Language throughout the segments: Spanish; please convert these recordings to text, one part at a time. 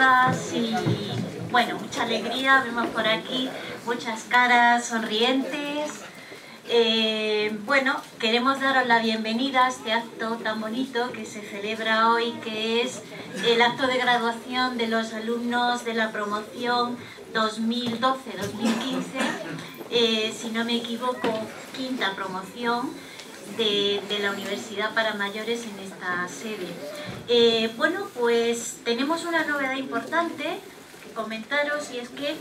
todas y bueno, mucha alegría, vemos por aquí muchas caras sonrientes. Bueno, queremos daros la bienvenida a este acto tan bonito que se celebra hoy, que es el acto de graduación de los alumnos de la promoción 2012-2015, si no me equivoco, quinta promoción de la Universidad para Mayores en esta sede. Bueno, pues tenemos una novedad importante que comentaros, y es que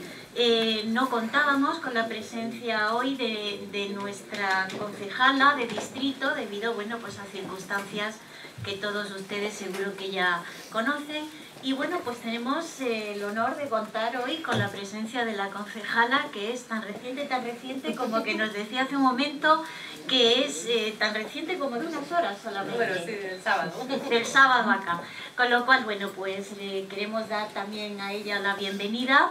no contábamos con la presencia hoy de nuestra concejala de distrito debido, bueno, pues a circunstancias que todos ustedes seguro que ya conocen. Y bueno, pues tenemos el honor de contar hoy con la presencia de la concejala, que es tan reciente como que nos decía hace un momento que es tan reciente como de unas horas solamente. Bueno, sí, del sábado. Del sábado acá. Con lo cual, bueno, pues queremos dar también a ella la bienvenida.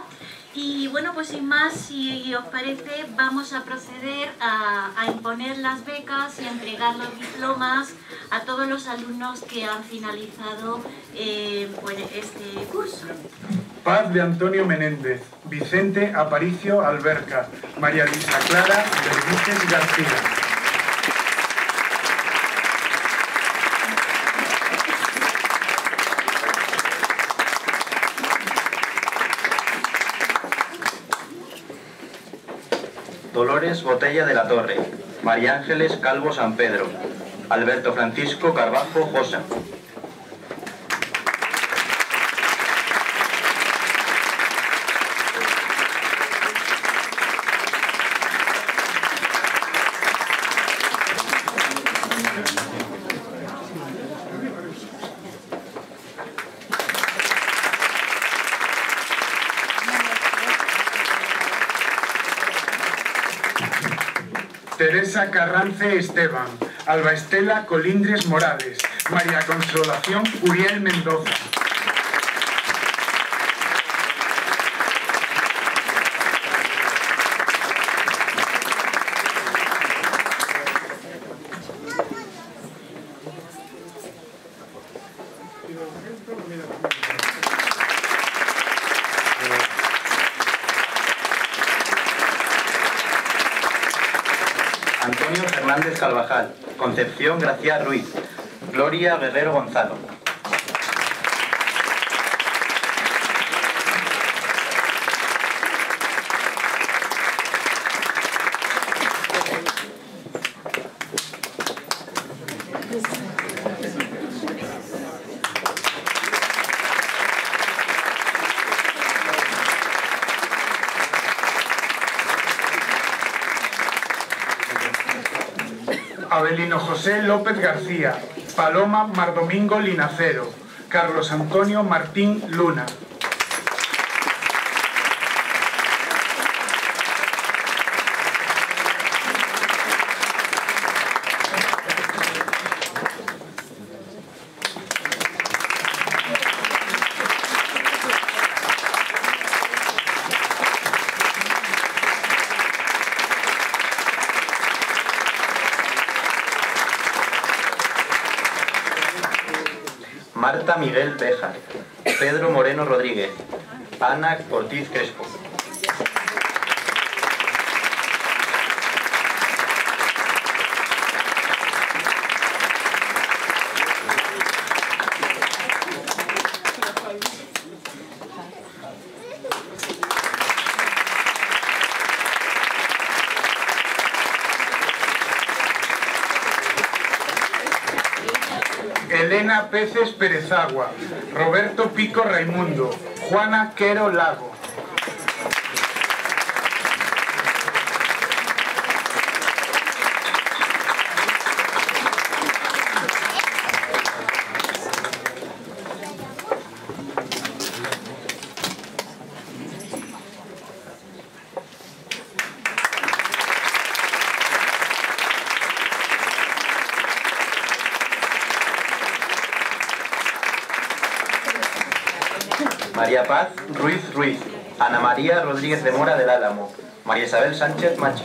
Y bueno, pues sin más, si os parece, vamos a proceder a imponer las becas y a entregar los diplomas a todos los alumnos que han finalizado pues, este curso. Paz de Antonio Menéndez, Vicente Aparicio Alberca, María Luisa Clara Bermúdez García. Dolores Botella de la Torre, María Ángeles Calvo San Pedro, Alberto Francisco Carbajo Josa. Teresa Carrance Esteban, Alba Estela Colindres Morales, María Consolación Uriel Mendoza. Antonio Fernández Carvajal, Concepción Gracia Ruiz, Gloria Guerrero Gonzalo. Abelino José López García, Paloma Mardomingo Linacero, Carlos Antonio Martín Luna. Marta Miguel Béjar, Pedro Moreno Rodríguez, Ana Ortiz Crespo. Elena Peces Perezagua, Roberto Pico Raimundo, Juana Quero Lago. María Paz Ruiz Ruiz, Ana María Rodríguez de Mora del Álamo, María Isabel Sánchez Machi.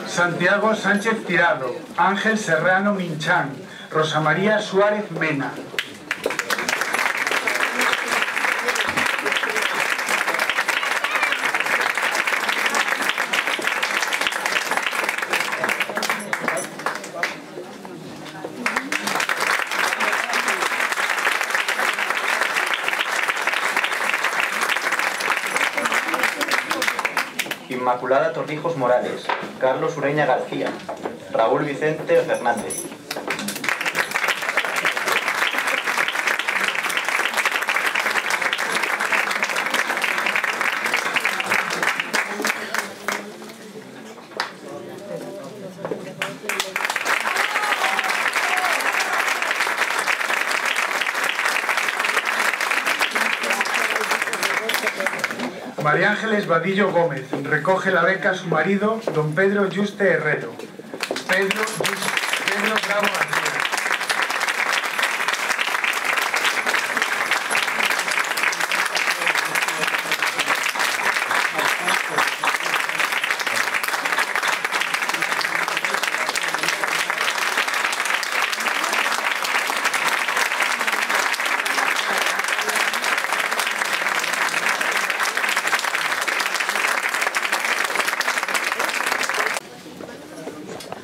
Santiago Sánchez Tirado, Ángel Serrano Minchán, Rosa María Suárez Mena. Inmaculada Torrijos Morales, Carlos Ureña García, Raúl Vicente Fernández. María Ángeles Vadillo Gómez, recoge la beca a su marido, don Pedro Yuste Herrero. Pedro Bravo García.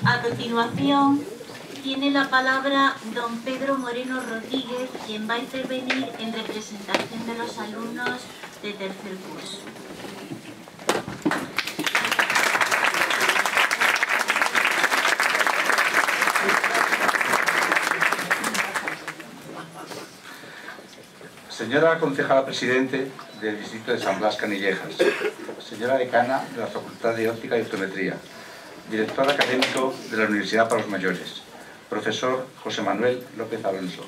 A continuación, tiene la palabra don Pedro Moreno Rodríguez, quien va a intervenir en representación de los alumnos de tercer curso. Señora concejala presidente del distrito de San Blas Canillejas, señora decana de la Facultad de Óptica y Optometría, director académico de la Universidad para los Mayores, profesor José Manuel López Alonso,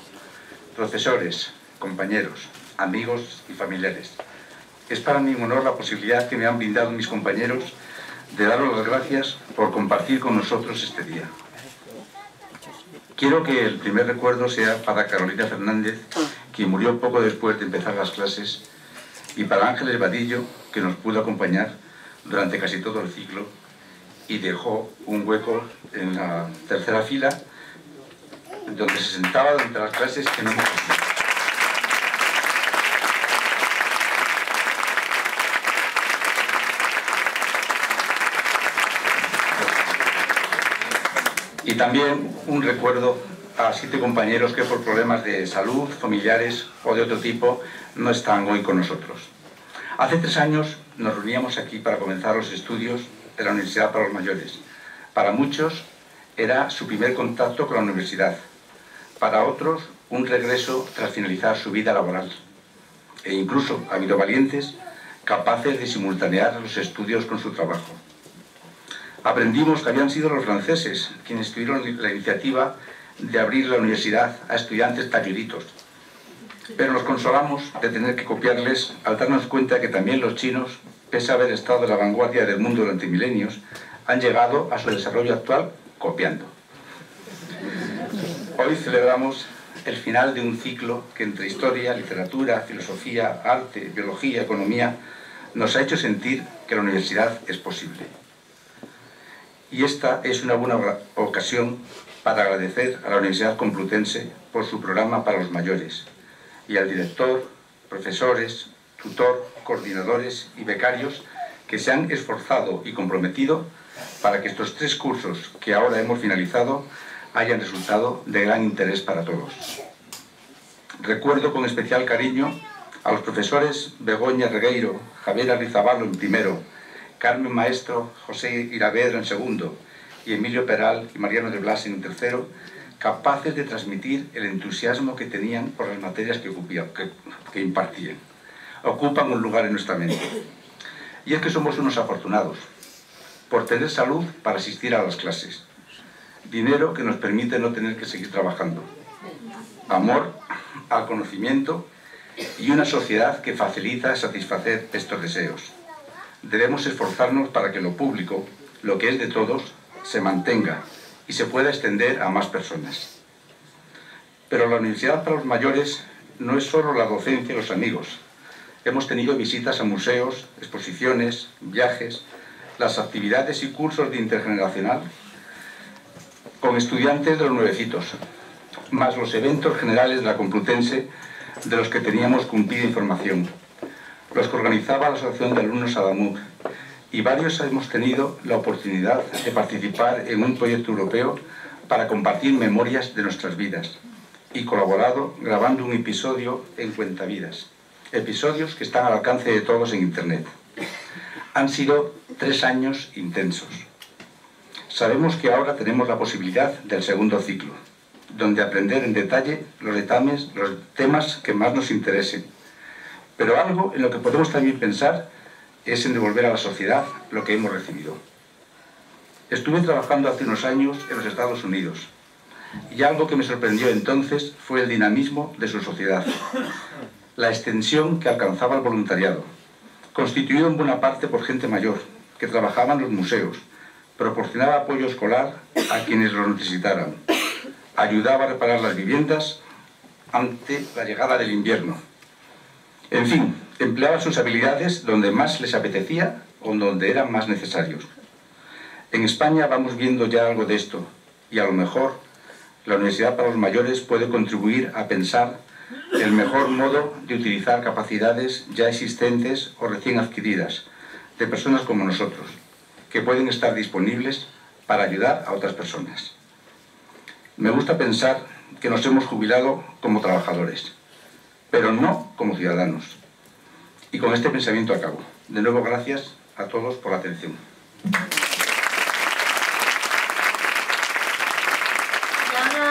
profesores, compañeros, amigos y familiares. Es para mí un honor la posibilidad que me han brindado mis compañeros de daros las gracias por compartir con nosotros este día. Quiero que el primer recuerdo sea para Carolina Fernández, quien murió poco después de empezar las clases, y para Ángeles Vadillo, que nos pudo acompañar durante casi todo el ciclo y dejó un hueco en la tercera fila donde se sentaba durante las clases que no me conocía. Y también un recuerdo a 7 compañeros que por problemas de salud, familiares o de otro tipo no están hoy con nosotros. Hace 3 años nos reuníamos aquí para comenzar los estudios de la Universidad para los Mayores. Para muchos era su primer contacto con la universidad, para otros un regreso tras finalizar su vida laboral. E incluso ha habido valientes capaces de simultanear los estudios con su trabajo. Aprendimos que habían sido los franceses quienes tuvieron la iniciativa de abrir la universidad a estudiantes talluditos, pero nos consolamos de tener que copiarles al darnos cuenta que también los chinos, pese a haber estado en la vanguardia del mundo durante milenios, han llegado a su desarrollo actual copiando. Hoy celebramos el final de un ciclo que entre historia, literatura, filosofía, arte, biología, economía, nos ha hecho sentir que la universidad es posible. Y esta es una buena ocasión para agradecer a la Universidad Complutense por su programa para los mayores, y al director, profesores, tutor, coordinadores y becarios que se han esforzado y comprometido para que estos 3 cursos que ahora hemos finalizado hayan resultado de gran interés para todos. Recuerdo con especial cariño a los profesores Begoña Regueiro, Javier Arrizabalo en primero, Carmen Maestro, José Iravedra en segundo y Emilio Peral y Mariano de Blas en tercero, capaces de transmitir el entusiasmo que tenían por las materias que impartían. Ocupan un lugar en nuestra mente. Y es que somos unos afortunados por tener salud para asistir a las clases, dinero que nos permite no tener que seguir trabajando, amor al conocimiento y una sociedad que facilita satisfacer estos deseos. Debemos esforzarnos para que lo público, lo que es de todos, se mantenga y se pueda extender a más personas. Pero la Universidad para los Mayores no es solo la docencia y los amigos. Hemos tenido visitas a museos, exposiciones, viajes, las actividades y cursos de intergeneracional con estudiantes de los nuevecitos, más los eventos generales de la Complutense de los que teníamos cumplida información, los que organizaba la Asociación de Alumnos Adamuk, y varios hemos tenido la oportunidad de participar en un proyecto europeo para compartir memorias de nuestras vidas y colaborado grabando un episodio en Cuentavidas, episodios que están al alcance de todos en Internet. Han sido 3 años intensos. Sabemos que ahora tenemos la posibilidad del segundo ciclo, donde aprender en detalle los temas que más nos interesen. Pero algo en lo que podemos también pensar es en devolver a la sociedad lo que hemos recibido. Estuve trabajando hace unos años en los Estados Unidos y algo que me sorprendió entonces fue el dinamismo de su sociedad, la extensión que alcanzaba el voluntariado, constituido en buena parte por gente mayor, que trabajaba en los museos, proporcionaba apoyo escolar a quienes lo necesitaran, ayudaba a reparar las viviendas ante la llegada del invierno. En fin, empleaba sus habilidades donde más les apetecía o donde eran más necesarios. En España vamos viendo ya algo de esto y a lo mejor la Universidad para los Mayores puede contribuir a pensar el mejor modo de utilizar capacidades ya existentes o recién adquiridas de personas como nosotros, que pueden estar disponibles para ayudar a otras personas. Me gusta pensar que nos hemos jubilado como trabajadores, pero no como ciudadanos. Y con este pensamiento acabo. De nuevo, gracias a todos por la atención.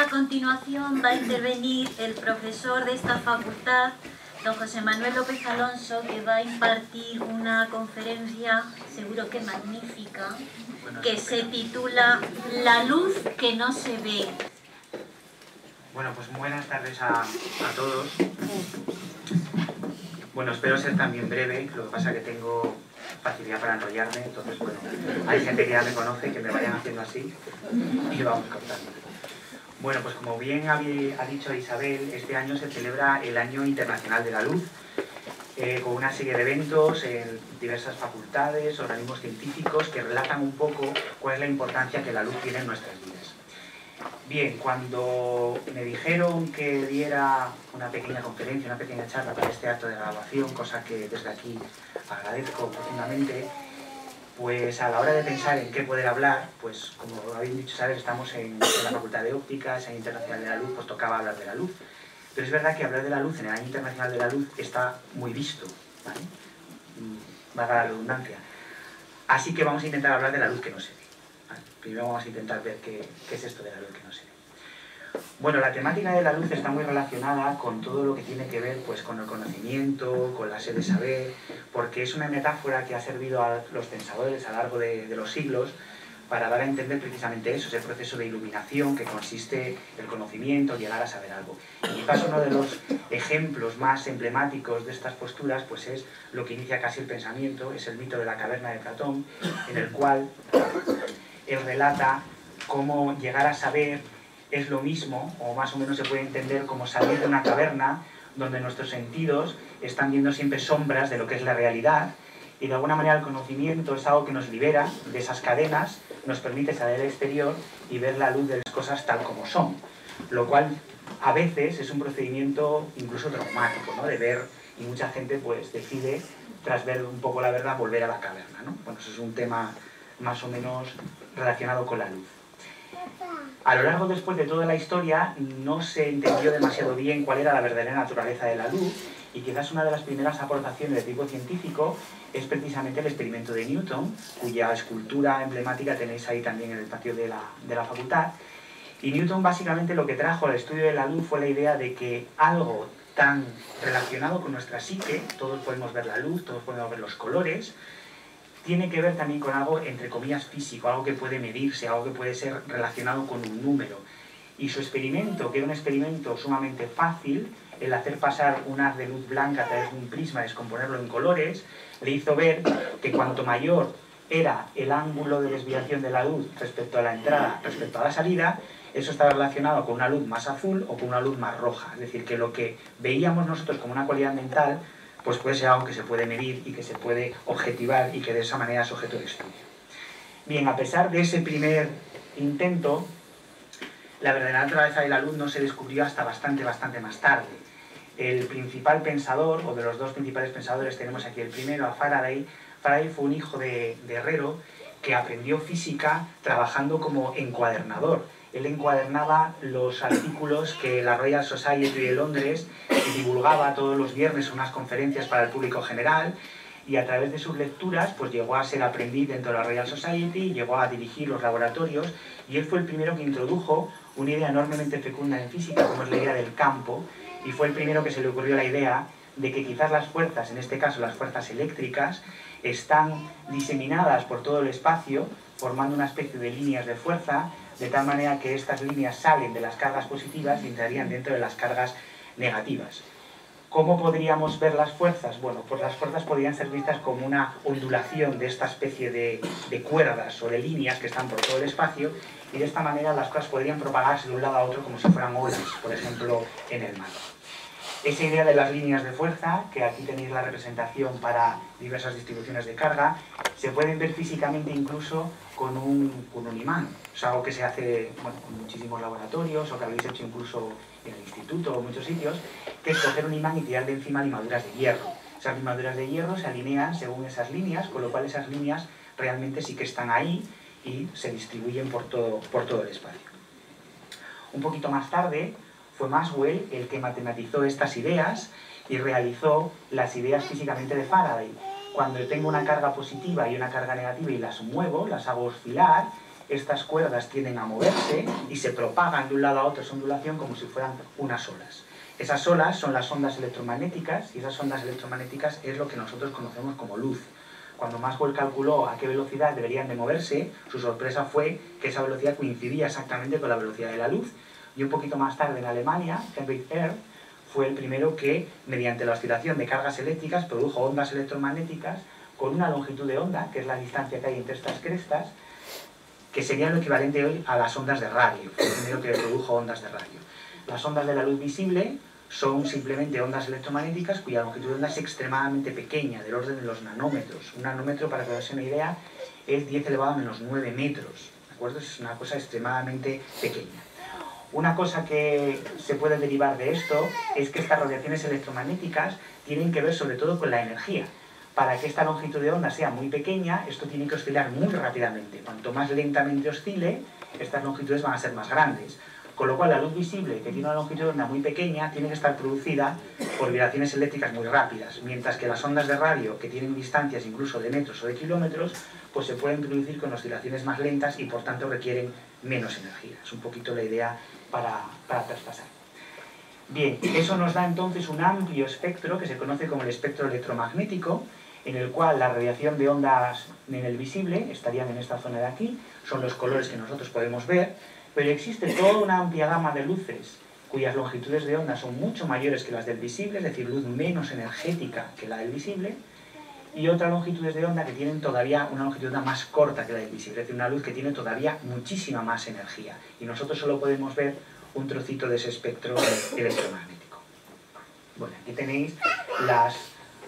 A continuación va a intervenir el profesor de esta facultad, don José Manuel López Alonso, que va a impartir una conferencia, seguro que magnífica, que se titula La luz que no se ve. Bueno, pues buenas tardes a todos. Bueno, espero ser también breve, lo que pasa es que tengo facilidad para enrollarme, entonces bueno, hay gente que ya me conoce, que me vayan haciendo así y vamos cortando. Bueno, pues como bien ha dicho Isabel, este año se celebra el Año Internacional de la Luz, con una serie de eventos en diversas facultades, organismos científicos que relatan un poco cuál es la importancia que la luz tiene en nuestras vidas. Bien, cuando me dijeron que diera una pequeña conferencia, una pequeña charla para este acto de graduación, cosa que desde aquí agradezco profundamente, pues a la hora de pensar en qué poder hablar, pues como habéis dicho, ¿sabes? Estamos en la Facultad de Ópticas, en Internacional de la Luz, pues tocaba hablar de la luz. Pero es verdad que hablar de la luz en el Año Internacional de la Luz está muy visto, ¿vale? Valga la redundancia. Así que vamos a intentar hablar de la luz que no se ve, ¿vale? Primero vamos a intentar ver qué es esto de la luz que no se ve. Bueno, la temática de la luz está muy relacionada con todo lo que tiene que ver pues, con el conocimiento, con la sed de saber, porque es una metáfora que ha servido a los pensadores a lo largo de los siglos para dar a entender precisamente eso, ese proceso de iluminación que consiste el conocimiento, llegar a saber algo. Y quizás uno de los ejemplos más emblemáticos de estas posturas pues es lo que inicia casi el pensamiento, es el mito de la caverna de Platón, en el cual él relata cómo llegar a saber es lo mismo, o más o menos se puede entender como salir de una caverna donde nuestros sentidos están viendo siempre sombras de lo que es la realidad, y de alguna manera el conocimiento es algo que nos libera de esas cadenas, nos permite salir al exterior y ver la luz de las cosas tal como son, lo cual a veces es un procedimiento incluso traumático, ¿no? De ver, y mucha gente pues decide, tras ver un poco la verdad, volver a la caverna, ¿no? Bueno, eso es un tema más o menos relacionado con la luz. A lo largo después de toda la historia no se entendió demasiado bien cuál era la verdadera naturaleza de la luz, y quizás una de las primeras aportaciones de tipo científico es precisamente el experimento de Newton, cuya escultura emblemática tenéis ahí también en el patio de la facultad. Y Newton básicamente lo que trajo al estudio de la luz fue la idea de que algo tan relacionado con nuestra psique, todos podemos ver la luz, todos podemos ver los colores, tiene que ver también con algo, entre comillas, físico, algo que puede medirse, algo que puede ser relacionado con un número. Y su experimento, que era un experimento sumamente fácil, el hacer pasar un haz de luz blanca a través de un prisma, descomponerlo en colores, le hizo ver que cuanto mayor era el ángulo de desviación de la luz respecto a la entrada, respecto a la salida, eso estaba relacionado con una luz más azul o con una luz más roja. Es decir, que lo que veíamos nosotros como una cualidad mental, pues puede ser algo que se puede medir y que se puede objetivar y que de esa manera es objeto de estudio. Bien, a pesar de ese primer intento, la verdadera naturaleza de la luz no se descubrió hasta bastante más tarde. El principal pensador, o de los dos principales pensadores, tenemos aquí el primero, a Faraday. Faraday fue un hijo de herrero que aprendió física trabajando como encuadernador. Él encuadernaba los artículos que la Royal Society de Londres divulgaba todos los viernes unas conferencias para el público general, y a través de sus lecturas pues llegó a ser aprendiz dentro de la Royal Society, llegó a dirigir los laboratorios, y él fue el primero que introdujo una idea enormemente fecunda en física, como es la idea del campo, y fue el primero que se le ocurrió la idea de que quizás las fuerzas, en este caso las fuerzas eléctricas, están diseminadas por todo el espacio, formando una especie de líneas de fuerza, de tal manera que estas líneas salen de las cargas positivas y entrarían dentro de las cargas negativas. ¿Cómo podríamos ver las fuerzas? Bueno, pues las fuerzas podrían ser vistas como una ondulación de esta especie de cuerdas o de líneas que están por todo el espacio, y de esta manera las cosas podrían propagarse de un lado a otro como si fueran olas, por ejemplo, en el mar. Esa idea de las líneas de fuerza, que aquí tenéis la representación para diversas distribuciones de carga, se pueden ver físicamente incluso con un imán. Es algo que se hace en muchísimos laboratorios, o que habéis hecho incluso en el instituto o en muchos sitios, que es coger un imán y tirar de encima limaduras de hierro. Esas limaduras de hierro se alinean según esas líneas, con lo cual esas líneas realmente sí que están ahí y se distribuyen por todo el espacio. Un poquito más tarde fue Maxwell el que matematizó estas ideas y realizó las ideas físicamente de Faraday. Cuando tengo una carga positiva y una carga negativa y las muevo, las hago oscilar, estas cuerdas tienden a moverse y se propagan de un lado a otro esa ondulación como si fueran unas olas. Esas olas son las ondas electromagnéticas, y esas ondas electromagnéticas es lo que nosotros conocemos como luz. Cuando Maxwell calculó a qué velocidad deberían de moverse, su sorpresa fue que esa velocidad coincidía exactamente con la velocidad de la luz. Y un poquito más tarde en Alemania, Heinrich Hertz fue el primero que, mediante la oscilación de cargas eléctricas, produjo ondas electromagnéticas con una longitud de onda, que es la distancia que hay entre estas crestas, que sería lo equivalente hoy a las ondas de radio. Fue el primero que produjo ondas de radio. Las ondas de la luz visible son simplemente ondas electromagnéticas cuya longitud de onda es extremadamente pequeña, del orden de los nanómetros. Un nanómetro, para que os hagáis una idea, es 10 elevado a menos 9 metros. ¿De acuerdo? Es una cosa extremadamente pequeña. Una cosa que se puede derivar de esto es que estas radiaciones electromagnéticas tienen que ver sobre todo con la energía. Para que esta longitud de onda sea muy pequeña, esto tiene que oscilar muy rápidamente. Cuanto más lentamente oscile, estas longitudes van a ser más grandes. Con lo cual la luz visible, que tiene una longitud de onda muy pequeña, tiene que estar producida por vibraciones eléctricas muy rápidas, mientras que las ondas de radio, que tienen distancias incluso de metros o de kilómetros, pues se pueden producir con oscilaciones más lentas y por tanto requieren menos energía. Es un poquito la idea para traspasar. Bien, eso nos da entonces un amplio espectro que se conoce como el espectro electromagnético, en el cual la radiación de ondas en el visible estarían en esta zona de aquí, son los colores que nosotros podemos ver, pero existe toda una amplia gama de luces cuyas longitudes de onda son mucho mayores que las del visible, es decir, luz menos energética que la del visible, y otras longitudes de onda que tienen todavía una longitud de onda más corta que la del visible, es decir, una luz que tiene todavía muchísima más energía, y nosotros solo podemos ver un trocito de ese espectro electromagnético. Bueno, aquí tenéis los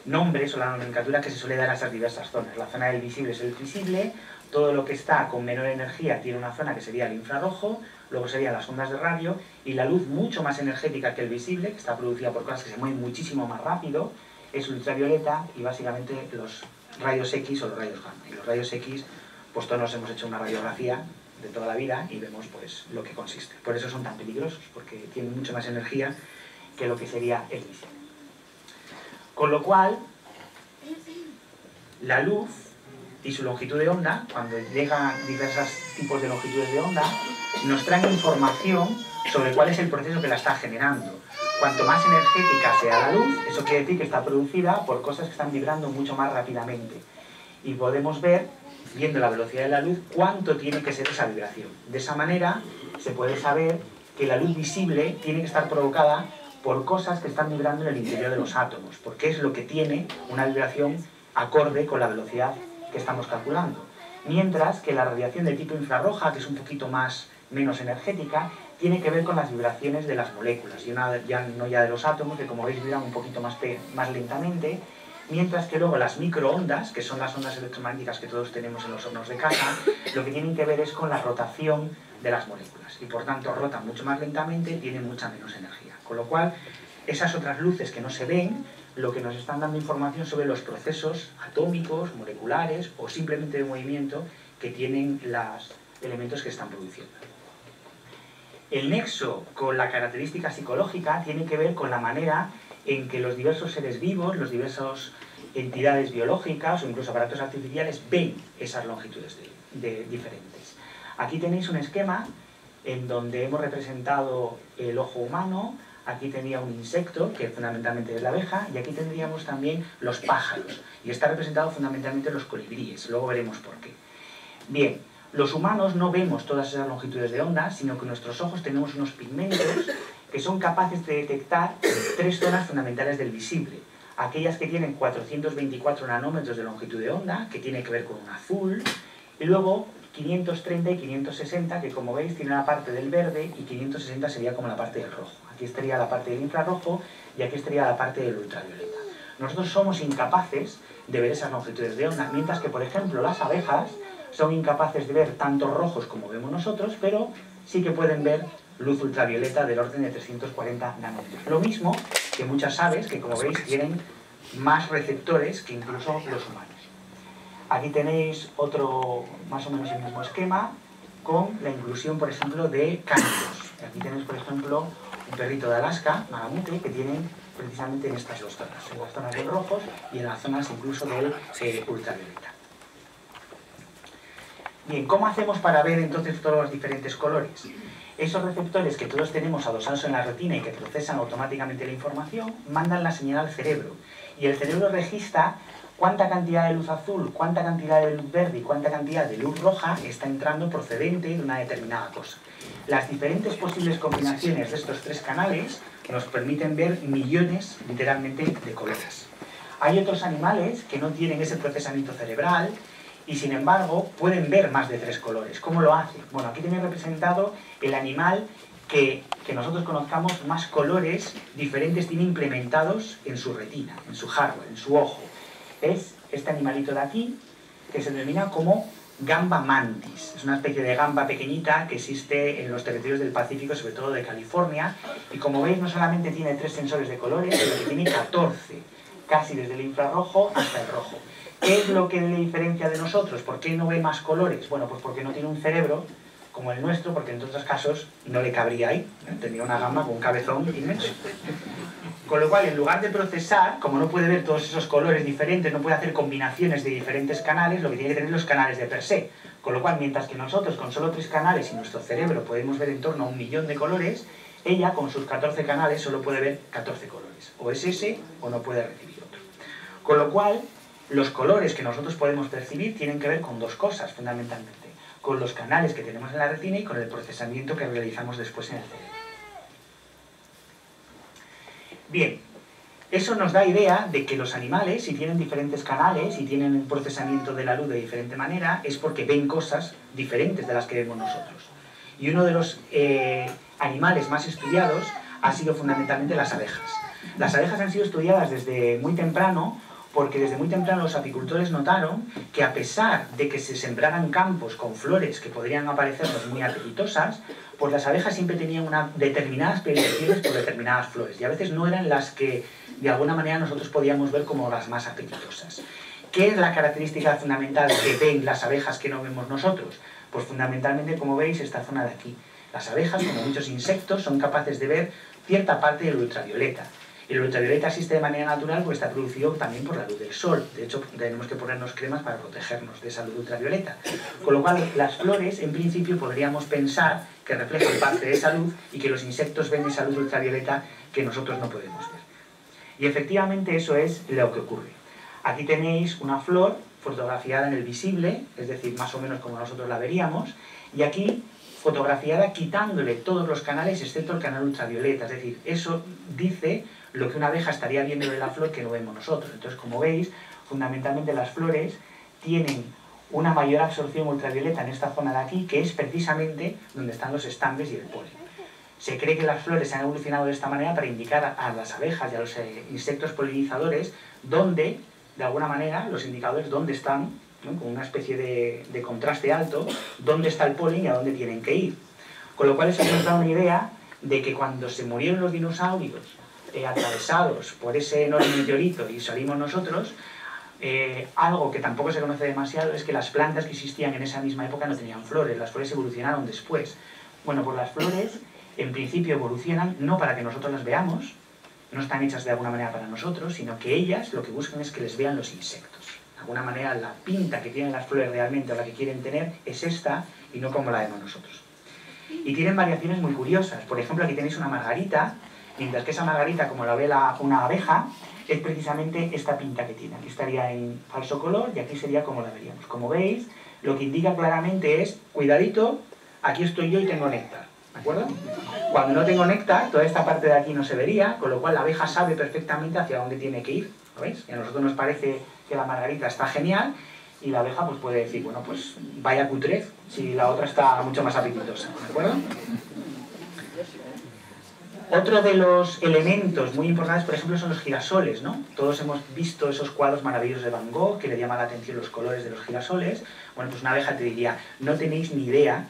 nombres o la nomenclatura que se suele dar a esas diversas zonas. La zona del visible es el visible, todo lo que está con menor energía tiene una zona que sería el infrarrojo, luego serían las ondas de radio, y la luz mucho más energética que el visible, que está producida por cosas que se mueven muchísimo más rápido, es ultravioleta y básicamente los rayos X o los rayos gamma. Y los rayos X, pues todos nos hemos hecho una radiografía de toda la vida y vemos pues lo que consiste. Por eso son tan peligrosos, porque tienen mucho más energía que lo que sería el visible. Con lo cual, la luz y su longitud de onda, cuando llegan diversos tipos de longitudes de onda, nos traen información sobre cuál es el proceso que la está generando. Cuanto más energética sea la luz, eso quiere decir que está producida por cosas que están vibrando mucho más rápidamente. Y podemos ver, viendo la velocidad de la luz, cuánto tiene que ser esa vibración. De esa manera se puede saber que la luz visible tiene que estar provocada por cosas que están vibrando en el interior de los átomos, porque es lo que tiene una vibración acorde con la velocidad que estamos calculando. Mientras que la radiación de tipo infrarroja, que es un poquito más menos energética, tiene que ver con las vibraciones de las moléculas, y no ya de los átomos, que como veis vibran un poquito más lentamente, mientras que luego las microondas, que son las ondas electromagnéticas que todos tenemos en los hornos de casa, lo que tienen que ver es con la rotación de las moléculas, y por tanto rotan mucho más lentamente, tienen mucha menos energía. Con lo cual, esas otras luces que no se ven, lo que nos están dando información sobre los procesos atómicos, moleculares o simplemente de movimiento que tienen los elementos que están produciendo. El nexo con la característica psicológica tiene que ver con la manera en que los diversos seres vivos, las diversas entidades biológicas o incluso aparatos artificiales ven esas longitudes diferentes. Aquí tenéis un esquema en donde hemos representado el ojo humano. Aquí tendría un insecto, que fundamentalmente es la abeja, y aquí tendríamos también los pájaros. Y está representado fundamentalmente los colibríes, luego veremos por qué. Bien, los humanos no vemos todas esas longitudes de onda, sino que en nuestros ojos tenemos unos pigmentos que son capaces de detectar 3 zonas fundamentales del visible. Aquellas que tienen 424 nanómetros de longitud de onda, que tiene que ver con un azul, y luego 530 y 560, que como veis tiene la parte del verde, y 560 sería como la parte del rojo. Aquí estaría la parte del infrarrojo y aquí estaría la parte del ultravioleta. Nosotros somos incapaces de ver esas longitudes de onda, mientras que, por ejemplo, las abejas son incapaces de ver tantos rojos como vemos nosotros, pero sí que pueden ver luz ultravioleta del orden de 340 nanómetros. Lo mismo que muchas aves, que como veis tienen más receptores que incluso los humanos. Aquí tenéis otro, más o menos el mismo esquema, con la inclusión, por ejemplo, de cánidos. Aquí tenéis, por ejemplo, un perrito de Alaska, magamute, que tienen precisamente en estas 2 zonas, en las zonas de rojos y en las zonas incluso del ultravioleta. Bien, ¿cómo hacemos para ver entonces todos los diferentes colores? Esos receptores que todos tenemos adosados en la retina y que procesan automáticamente la información, mandan la señal al cerebro, y el cerebro registra cuánta cantidad de luz azul, cuánta cantidad de luz verde y cuánta cantidad de luz roja está entrando procedente de una determinada cosa. Las diferentes posibles combinaciones de estos 3 canales nos permiten ver millones, literalmente, de colores. Hay otros animales que no tienen ese procesamiento cerebral y, sin embargo, pueden ver más de 3 colores. ¿Cómo lo hacen? Bueno, aquí tenéis representado el animal que nosotros conozcamos más colores diferentes tiene implementados en su retina, en su hardware, en su ojo. Es este animalito de aquí, que se denomina como gamba mantis. Es una especie de gamba pequeñita que existe en los territorios del Pacífico, sobre todo de California, y como veis no solamente tiene 3 sensores de colores, sino que tiene 14, casi desde el infrarrojo hasta el rojo. ¿Qué es lo que le diferencia de nosotros? ¿Por qué no ve más colores? Bueno, pues porque no tiene un cerebro como el nuestro, porque en otros casos no le cabría ahí, ¿eh? Tendría una gamba con un cabezón inmenso. Con lo cual, en lugar de procesar, como no puede ver todos esos colores diferentes, no puede hacer combinaciones de diferentes canales, lo que tiene que tener los canales de per se. Con lo cual, mientras que nosotros con solo 3 canales y nuestro cerebro podemos ver en torno a 1 millón de colores, ella con sus 14 canales solo puede ver 14 colores. O es ese o no puede recibir otro. Con lo cual, los colores que nosotros podemos percibir tienen que ver con 2 cosas, fundamentalmente. Con los canales que tenemos en la retina y con el procesamiento que realizamos después en el cerebro. Bien, eso nos da idea de que los animales, si tienen diferentes canales y tienen un procesamiento de la luz de diferente manera, es porque ven cosas diferentes de las que vemos nosotros. Y uno de los animales más estudiados ha sido fundamentalmente las abejas. Las abejas han sido estudiadas desde muy temprano, porque desde muy temprano los apicultores notaron que a pesar de que se sembraran campos con flores que podrían aparecernos muy apetitosas, pues las abejas siempre tenían determinadas predilecciones por determinadas flores, y a veces no eran las que de alguna manera nosotros podíamos ver como las más apetitosas. ¿Qué es la característica fundamental que ven las abejas que no vemos nosotros? Pues fundamentalmente, como veis, esta zona de aquí. Las abejas, como muchos insectos, son capaces de ver cierta parte del ultravioleta. El ultravioleta existe de manera natural porque está producido también por la luz del sol. De hecho, tenemos que ponernos cremas para protegernos de esa luz ultravioleta. Con lo cual, las flores, en principio, podríamos pensar que reflejan parte de esa luz y que los insectos ven esa luz ultravioleta que nosotros no podemos ver. Y efectivamente eso es lo que ocurre. Aquí tenéis una flor fotografiada en el visible, es decir, más o menos como nosotros la veríamos, y aquí fotografiada quitándole todos los canales excepto el canal ultravioleta. Es decir, eso dice lo que una abeja estaría viendo de la flor que no vemos nosotros. Entonces, como veis, fundamentalmente las flores tienen una mayor absorción ultravioleta en esta zona de aquí, que es precisamente donde están los estambres y el polen. Se cree que las flores se han evolucionado de esta manera para indicar a las abejas y a los insectos polinizadores dónde, de alguna manera, los indicadores dónde están, ¿no? Con una especie de contraste alto, dónde está el polen y a dónde tienen que ir. Con lo cual eso nos da una idea de que cuando se murieron los dinosaurios atravesados por ese enorme meteorito y salimos nosotros, algo que tampoco se conoce demasiado es que las plantas que existían en esa misma época no tenían flores, las flores evolucionaron después. Bueno, pues las flores en principio evolucionan no para que nosotros las veamos, no están hechas de alguna manera para nosotros, sino que ellas lo que buscan es que les vean los insectos. De alguna manera la pinta que tienen las flores realmente o la que quieren tener es esta y no como la vemos nosotros. Y tienen variaciones muy curiosas. Por ejemplo, aquí tenéis una margarita, mientras que esa margarita, como la ve una abeja, es precisamente esta pinta que tiene. Aquí estaría en falso color y aquí sería como la veríamos. Como veis, lo que indica claramente es, cuidadito, aquí estoy yo y tengo néctar. ¿De acuerdo? Cuando no tengo néctar, toda esta parte de aquí no se vería, con lo cual la abeja sabe perfectamente hacia dónde tiene que ir. ¿Lo veis? Y a nosotros nos parece que la margarita está genial y la abeja pues puede decir, bueno, pues vaya cutrez, si la otra está mucho más apetitosa. ¿De acuerdo? Otro de los elementos muy importantes, por ejemplo, son los girasoles, ¿no? Todos hemos visto esos cuadros maravillosos de Van Gogh que le llaman la atención los colores de los girasoles. Bueno, pues una abeja te diría, no tenéis ni idea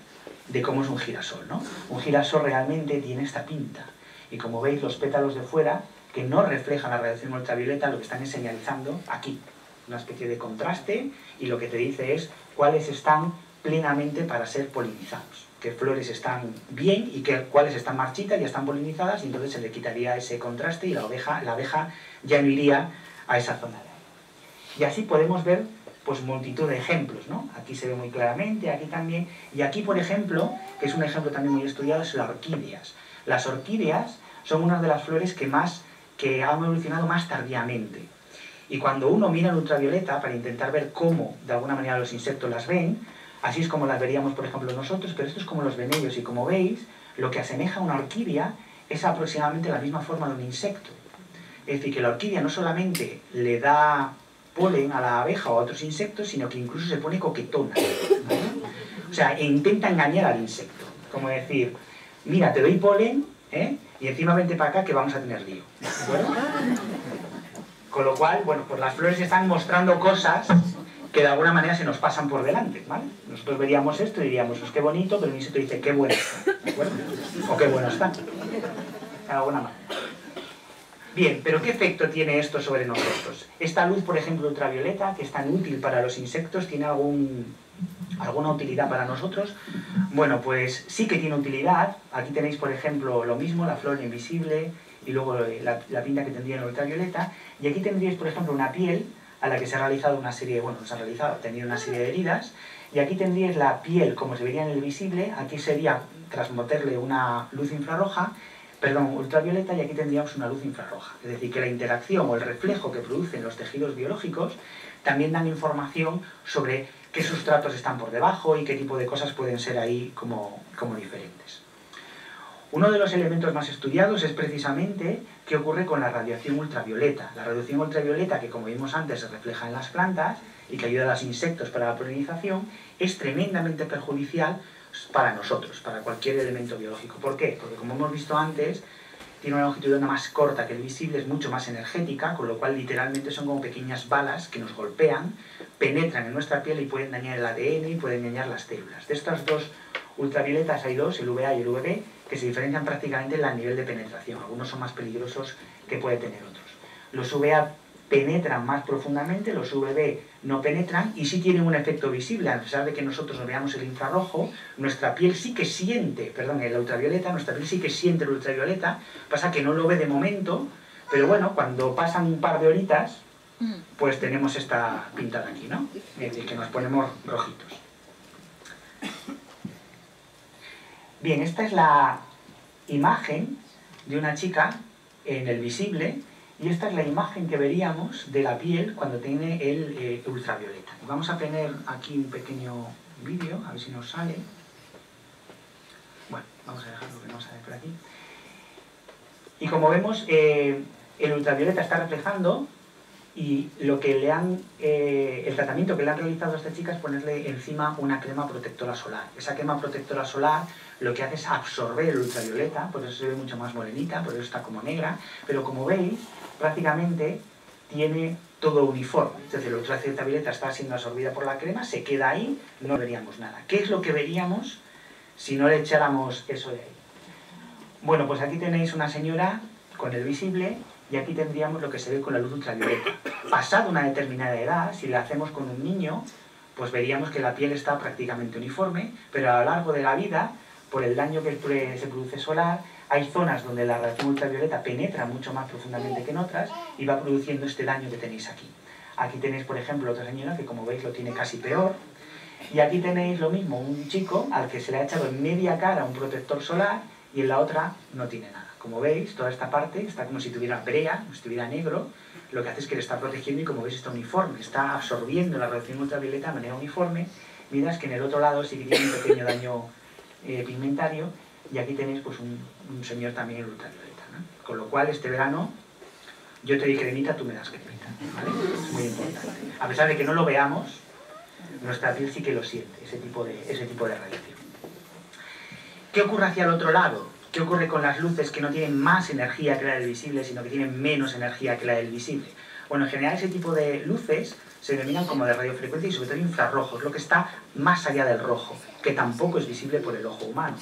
de cómo es un girasol, ¿no? Un girasol realmente tiene esta pinta. Y como veis, los pétalos de fuera, que no reflejan la radiación ultravioleta, lo que están es señalizando aquí una especie de contraste y lo que te dice es cuáles están plenamente para ser polinizados. Qué flores están bien y cuáles están marchitas, ya están polinizadas y entonces se le quitaría ese contraste y la abeja ya no iría a esa zona de ahí. Y así podemos ver pues multitud de ejemplos, ¿no? Aquí se ve muy claramente, aquí también. Y aquí, por ejemplo, que es un ejemplo también muy estudiado, es las orquídeas. Las orquídeas son unas de las flores que han evolucionado más tardíamente. Y cuando uno mira el ultravioleta para intentar ver cómo, de alguna manera, los insectos las ven, así es como las veríamos, por ejemplo, nosotros, pero esto es como los ven ellos. Y como veis, lo que asemeja a una orquídea es aproximadamente la misma forma de un insecto. Es decir, que la orquídea no solamente le da polen a la abeja o a otros insectos, sino que incluso se pone coquetona, ¿vale? O sea, intenta engañar al insecto. Como decir, mira, te doy polen, y encima vente para acá que vamos a tener lío. ¿De acuerdo? Con lo cual, bueno, pues las flores están mostrando cosas que de alguna manera se nos pasan por delante, ¿vale? Nosotros veríamos esto y diríamos, pues qué bonito, pero el insecto dice, qué bueno está, ¿de acuerdo? O qué bueno está, de alguna manera. Bien, pero ¿qué efecto tiene esto sobre nosotros? Esta luz, por ejemplo, ultravioleta, que es tan útil para los insectos, ¿tiene alguna utilidad para nosotros? Bueno, pues sí que tiene utilidad. Aquí tenéis, por ejemplo, lo mismo, la flor invisible, y luego la pinta que tendría en ultravioleta. Y aquí tendríais, por ejemplo, una piel a la que se ha realizado una serie, bueno, se ha realizado, tenido una serie de heridas. Y aquí tendríais la piel, como se vería en el visible, aquí sería transmitirle una luz ultravioleta, y aquí tendríamos una luz infrarroja. Es decir, que la interacción o el reflejo que producen los tejidos biológicos también dan información sobre qué sustratos están por debajo y qué tipo de cosas pueden ser ahí como diferentes. Uno de los elementos más estudiados es precisamente qué ocurre con la radiación ultravioleta. La radiación ultravioleta, que como vimos antes se refleja en las plantas y que ayuda a los insectos para la polinización, es tremendamente perjudicial para nosotros, para cualquier elemento biológico. ¿Por qué? Porque como hemos visto antes, tiene una longitud de onda más corta que el visible, es mucho más energética, con lo cual literalmente son como pequeñas balas que nos golpean, penetran en nuestra piel y pueden dañar el ADN y pueden dañar las células. De estas dos ultravioletas hay dos, el UVA y el UVB, que se diferencian prácticamente en el nivel de penetración. Algunos son más peligrosos que pueden tener otros. Los UVA penetran más profundamente, los UVB no penetran y sí tienen un efecto visible. A pesar de que nosotros no veamos el infrarrojo, nuestra piel sí que siente, el ultravioleta, nuestra piel sí que siente el ultravioleta, pasa que no lo ve de momento, pero bueno, cuando pasan un par de horitas, pues tenemos esta pinta de aquí, ¿no? Es decir, que nos ponemos rojitos. Bien, esta es la imagen de una chica en el visible y esta es la imagen que veríamos de la piel cuando tiene el ultravioleta. Vamos a tener aquí un pequeño vídeo, a ver si nos sale. Bueno, vamos a dejarlo que no sale por aquí. Y como vemos, el ultravioleta está reflejando Y lo que el tratamiento que le han realizado a esta chica es ponerle encima una crema protectora solar. Esa crema protectora solar lo que hace es absorber el ultravioleta, por eso se ve mucho más morenita, por eso está como negra, pero como veis, prácticamente tiene todo uniforme. Es decir, el ultravioleta está siendo absorbida por la crema, se queda ahí, no veríamos nada. ¿Qué es lo que veríamos si no le echáramos eso de ahí? Bueno, pues aquí tenéis una señora con el visible y aquí tendríamos lo que se ve con la luz ultravioleta. Pasada una determinada edad, si la hacemos con un niño, pues veríamos que la piel está prácticamente uniforme, pero a lo largo de la vida, por el daño que se produce solar, hay zonas donde la radiación ultravioleta penetra mucho más profundamente que en otras y va produciendo este daño que tenéis aquí. Aquí tenéis, por ejemplo, otra señora que, como veis, lo tiene casi peor. Y aquí tenéis lo mismo, un chico al que se le ha echado en media cara un protector solar y en la otra no tiene nada. Como veis, toda esta parte está como si tuviera brea, como si estuviera negro, lo que hace es que le está protegiendo y, como veis, está uniforme, está absorbiendo la radiación ultravioleta de manera uniforme, mientras que en el otro lado sí que tiene un pequeño daño pigmentario, y aquí tenéis pues un señor también en ultravioleta, ¿no? Con lo cual, este verano, yo te doy cremita, tú me das cremita, ¿vale? Es muy importante. A pesar de que no lo veamos, nuestra piel sí que lo siente, ese tipo de radiación. ¿Qué ocurre hacia el otro lado? ¿Qué ocurre con las luces que no tienen más energía que la del visible, sino que tienen menos energía que la del visible? Bueno, en general ese tipo de luces se denominan como de radiofrecuencia y sobre todo infrarrojos, lo que está más allá del rojo, que tampoco es visible por el ojo humano.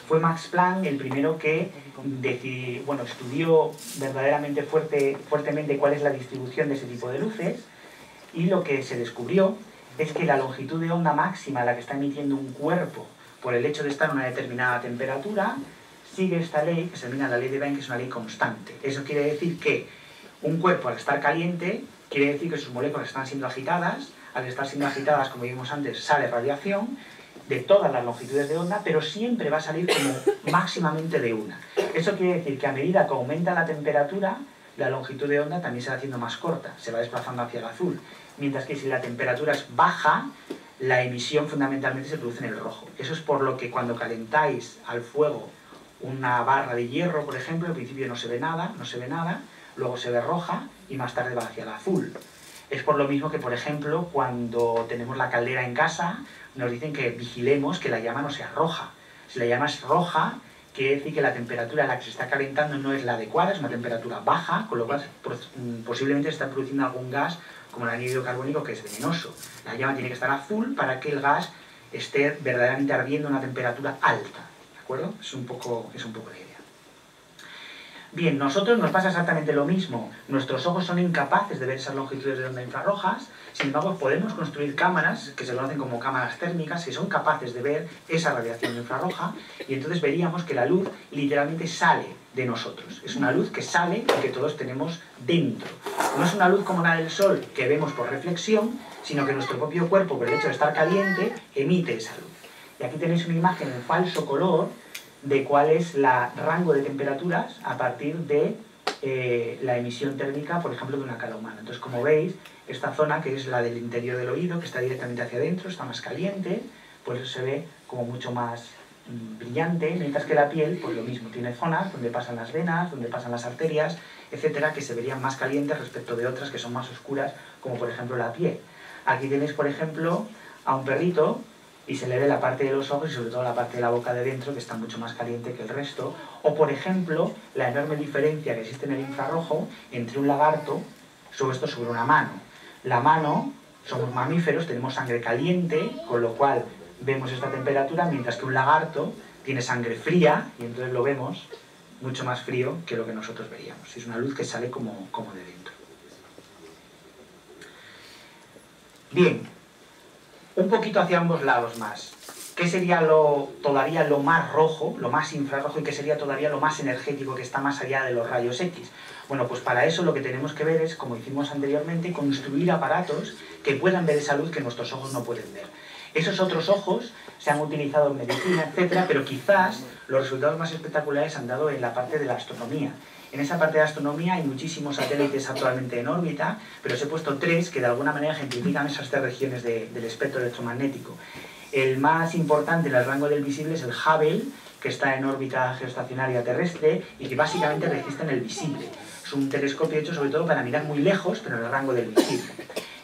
Fue Max Planck el primero que estudió verdaderamente fuertemente cuál es la distribución de ese tipo de luces, y lo que se descubrió es que la longitud de onda máxima a la que está emitiendo un cuerpo por el hecho de estar a una determinada temperatura sigue esta ley, que se denomina la ley de Bain, que es una ley constante. Eso quiere decir que un cuerpo, al estar caliente, quiere decir que sus moléculas están siendo agitadas. Al estar siendo agitadas, como vimos antes, sale radiación de todas las longitudes de onda, pero siempre va a salir como máximamente de una. Eso quiere decir que a medida que aumenta la temperatura, la longitud de onda también se va haciendo más corta, se va desplazando hacia el azul. Mientras que si la temperatura es baja, la emisión fundamentalmente se produce en el rojo. Eso es por lo que cuando calentáis al fuego una barra de hierro, por ejemplo, al principio no se ve nada, luego se ve roja y más tarde va hacia el azul. Es por lo mismo que, por ejemplo, cuando tenemos la caldera en casa, nos dicen que vigilemos que la llama no sea roja. Si la llama es roja, quiere decir que la temperatura a la que se está calentando no es la adecuada, es una temperatura baja, con lo cual posiblemente se está produciendo algún gas como el anhídrido carbónico, que es venenoso. La llama tiene que estar azul para que el gas esté verdaderamente ardiendo a una temperatura alta. ¿De acuerdo? Es un poco la idea. Bien, nosotros nos pasa exactamente lo mismo. Nuestros ojos son incapaces de ver esas longitudes de onda infrarrojas, sin embargo podemos construir cámaras, que se conocen como cámaras térmicas, que son capaces de ver esa radiación infrarroja, y entonces veríamos que la luz literalmente sale de nosotros. Es una luz que sale y que todos tenemos dentro. No es una luz como la del sol que vemos por reflexión, sino que nuestro propio cuerpo, por el hecho de estar caliente, emite esa luz. Y aquí tenéis una imagen en falso color de cuál es el rango de temperaturas a partir de la emisión térmica, por ejemplo, de una cara humana. Entonces, como veis, esta zona, que es la del interior del oído, que está directamente hacia adentro, está más caliente, pues eso se ve como mucho más brillante, mientras que la piel, pues lo mismo, tiene zonas donde pasan las venas, donde pasan las arterias, etcétera, que se verían más calientes respecto de otras que son más oscuras, como por ejemplo la piel. Aquí tenéis, por ejemplo, a un perrito y se le ve la parte de los ojos y sobre todo la parte de la boca de dentro, que está mucho más caliente que el resto. O, por ejemplo, la enorme diferencia que existe en el infrarrojo entre un lagarto sobre una mano. La mano, somos mamíferos, tenemos sangre caliente, con lo cual vemos esta temperatura, mientras que un lagarto tiene sangre fría y entonces lo vemos mucho más frío que lo que nosotros veríamos. Es una luz que sale como de dentro. Bien, un poquito hacia ambos lados más. ¿Qué sería todavía lo más rojo, lo más infrarrojo, y qué sería todavía lo más energético, que está más allá de los rayos X? Bueno, pues para eso lo que tenemos que ver es, como hicimos anteriormente, construir aparatos que puedan ver esa luz que nuestros ojos no pueden ver. Esos otros ojos se han utilizado en medicina, etcétera, pero quizás los resultados más espectaculares han dado en la parte de la astronomía. En esa parte de astronomía hay muchísimos satélites actualmente en órbita, pero os he puesto 3 que de alguna manera ejemplifican esas 3 regiones del espectro electromagnético. El más importante en el rango del visible es el Hubble, que está en órbita geoestacionaria terrestre y que básicamente registra en el visible. Es un telescopio hecho sobre todo para mirar muy lejos, pero en el rango del visible.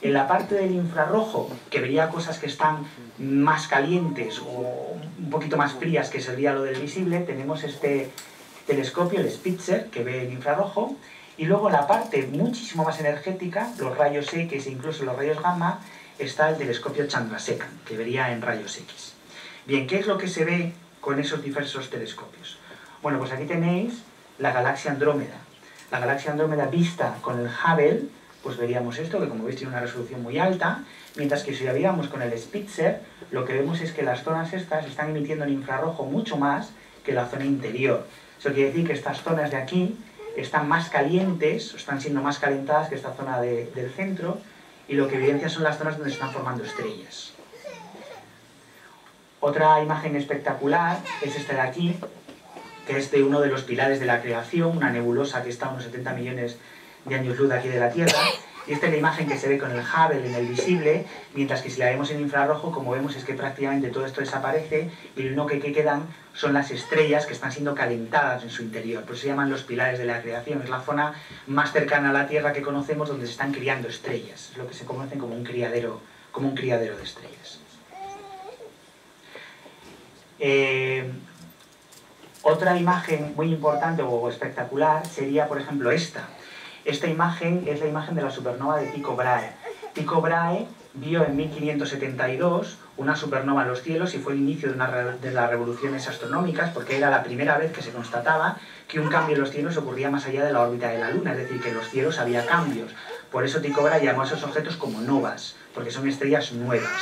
En la parte del infrarrojo, que vería cosas que están más calientes o un poquito más frías, que sería lo del visible, tenemos este telescopio, el Spitzer, que ve el infrarrojo, y luego la parte muchísimo más energética, los rayos X e incluso los rayos gamma, está el telescopio Chandrasekhar, que vería en rayos X. Bien, ¿qué es lo que se ve con esos diversos telescopios? Bueno, pues aquí tenéis la galaxia Andrómeda. La galaxia Andrómeda vista con el Hubble, pues veríamos esto, que como veis tiene una resolución muy alta, mientras que si la viéramos con el Spitzer, lo que vemos es que las zonas estas están emitiendo en infrarrojo mucho más que la zona interior. Eso quiere decir que estas zonas de aquí están más calientes, están siendo más calentadas que esta zona del centro, y lo que evidencia son las zonas donde se están formando estrellas. Otra imagen espectacular es esta de aquí, que es de uno de los pilares de la creación, una nebulosa que está a unos 70 millones de años luz de aquí de la Tierra, y esta es la imagen que se ve con el Hubble en el visible, mientras que si la vemos en infrarrojo, como vemos es que prácticamente todo esto desaparece y lo único que quedan son las estrellas que están siendo calentadas en su interior. Por eso se llaman los pilares de la creación, es la zona más cercana a la Tierra que conocemos donde se están criando estrellas, es lo que se conoce como un criadero de estrellas. Otra imagen muy importante o espectacular sería, por ejemplo, esta. Esta imagen es la imagen de la supernova de Tycho Brahe. Tycho Brahe vio en 1572 una supernova en los cielos y fue el inicio de las revoluciones astronómicas, porque era la primera vez que se constataba que un cambio en los cielos ocurría más allá de la órbita de la Luna, es decir, que en los cielos había cambios. Por eso Tycho Brahe llamó a esos objetos como novas, porque son estrellas nuevas.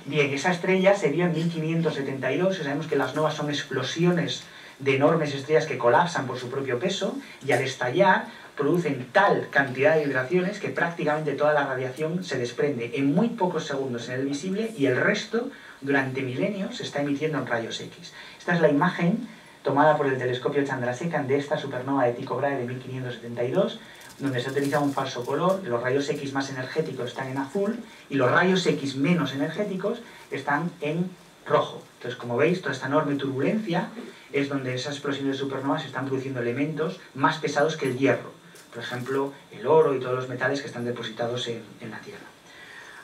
Bien, esa estrella se vio en 1572, y sabemos que las novas son explosiones de enormes estrellas que colapsan por su propio peso, y al estallar producen tal cantidad de vibraciones que prácticamente toda la radiación se desprende en muy pocos segundos en el visible y el resto, durante milenios, se está emitiendo en rayos X. Esta es la imagen tomada por el telescopio Chandrasekhar de esta supernova de Tycho Brahe de 1572, donde se ha utilizado un falso color, los rayos X más energéticos están en azul y los rayos X menos energéticos están en rojo. Entonces, como veis, toda esta enorme turbulencia es donde esas explosiones de supernovas están produciendo elementos más pesados que el hierro. Por ejemplo, el oro y todos los metales que están depositados en la Tierra.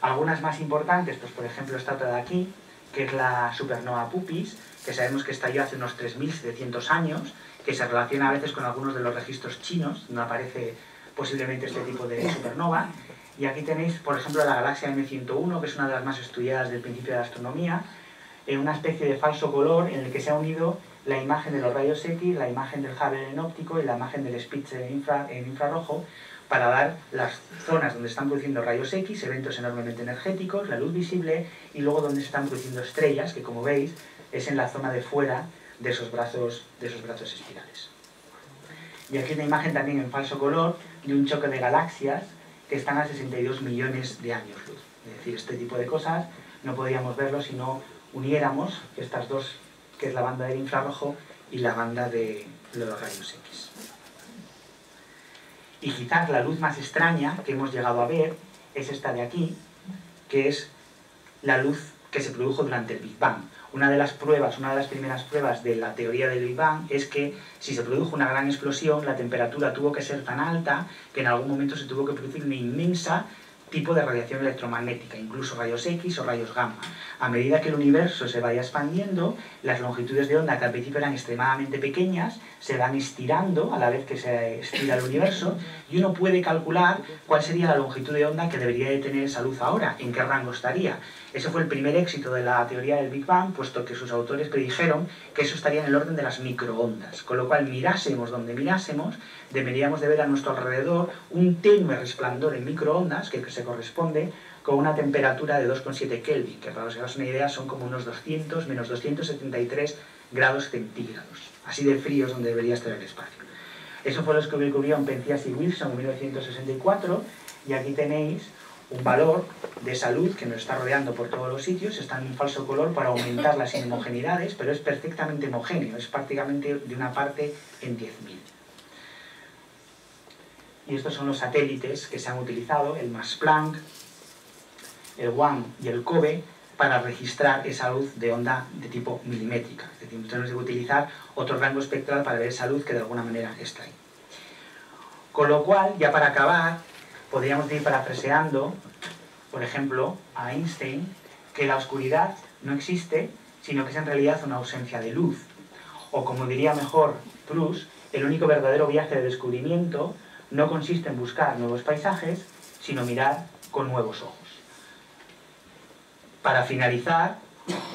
Algunas más importantes, pues por ejemplo esta otra de aquí, que es la supernova Puppis, que sabemos que estalló hace unos 3.700 años, que se relaciona a veces con algunos de los registros chinos, donde aparece posiblemente este tipo de supernova. Y aquí tenéis, por ejemplo, la galaxia M101, que es una de las más estudiadas del principio de la astronomía, en una especie de falso color en el que se ha unido la imagen de los rayos X, la imagen del Hubble en óptico y la imagen del Spitzer en infrarrojo, para dar las zonas donde están produciendo rayos X, eventos enormemente energéticos, la luz visible, y luego donde se están produciendo estrellas, que como veis es en la zona de fuera de esos brazos espirales. Y aquí una imagen también en falso color de un choque de galaxias que están a 62 millones de años luz. Es decir, este tipo de cosas no podríamos verlo si no uniéramos estas dos, que es la banda del infrarrojo y la banda de los rayos X. Y quizás la luz más extraña que hemos llegado a ver es esta de aquí, que es la luz que se produjo durante el Big Bang. Una de las primeras pruebas de la teoría del Big Bang es que si se produjo una gran explosión, la temperatura tuvo que ser tan alta que en algún momento se tuvo que producir una inmensa tipo de radiación electromagnética, incluso rayos X o rayos gamma. A medida que el universo se vaya expandiendo, las longitudes de onda, que al principio eran extremadamente pequeñas, se van estirando a la vez que se estira el universo, y uno puede calcular cuál sería la longitud de onda que debería de tener esa luz ahora, en qué rango estaría. Ese fue el primer éxito de la teoría del Big Bang, puesto que sus autores predijeron que eso estaría en el orden de las microondas, con lo cual mirásemos donde mirásemos, deberíamos de ver a nuestro alrededor un tenue resplandor en microondas que se corresponde con una temperatura de 2,7 Kelvin, que para que os hagáis una idea son como unos 200 menos 273 grados centígrados. Así de frío es donde debería estar el espacio. Eso fue lo que descubrieron Penzias y Wilson en 1964, y aquí tenéis un valor de esa luz que nos está rodeando por todos los sitios. Está en un falso color para aumentar las inhomogeneidades, pero es perfectamente homogéneo, es prácticamente de una parte en 10.000. Y estos son los satélites que se han utilizado, el Max Planck, el WAM y el COBE, para registrar esa luz de onda de tipo milimétrica. Es decir, tenemos que utilizar otro rango espectral para ver esa luz que de alguna manera está ahí. Con lo cual, ya para acabar, podríamos ir parafraseando, por ejemplo, a Einstein, que la oscuridad no existe, sino que es en realidad una ausencia de luz. O como diría mejor Proust, el único verdadero viaje de descubrimiento no consiste en buscar nuevos paisajes, sino mirar con nuevos ojos. Para finalizar,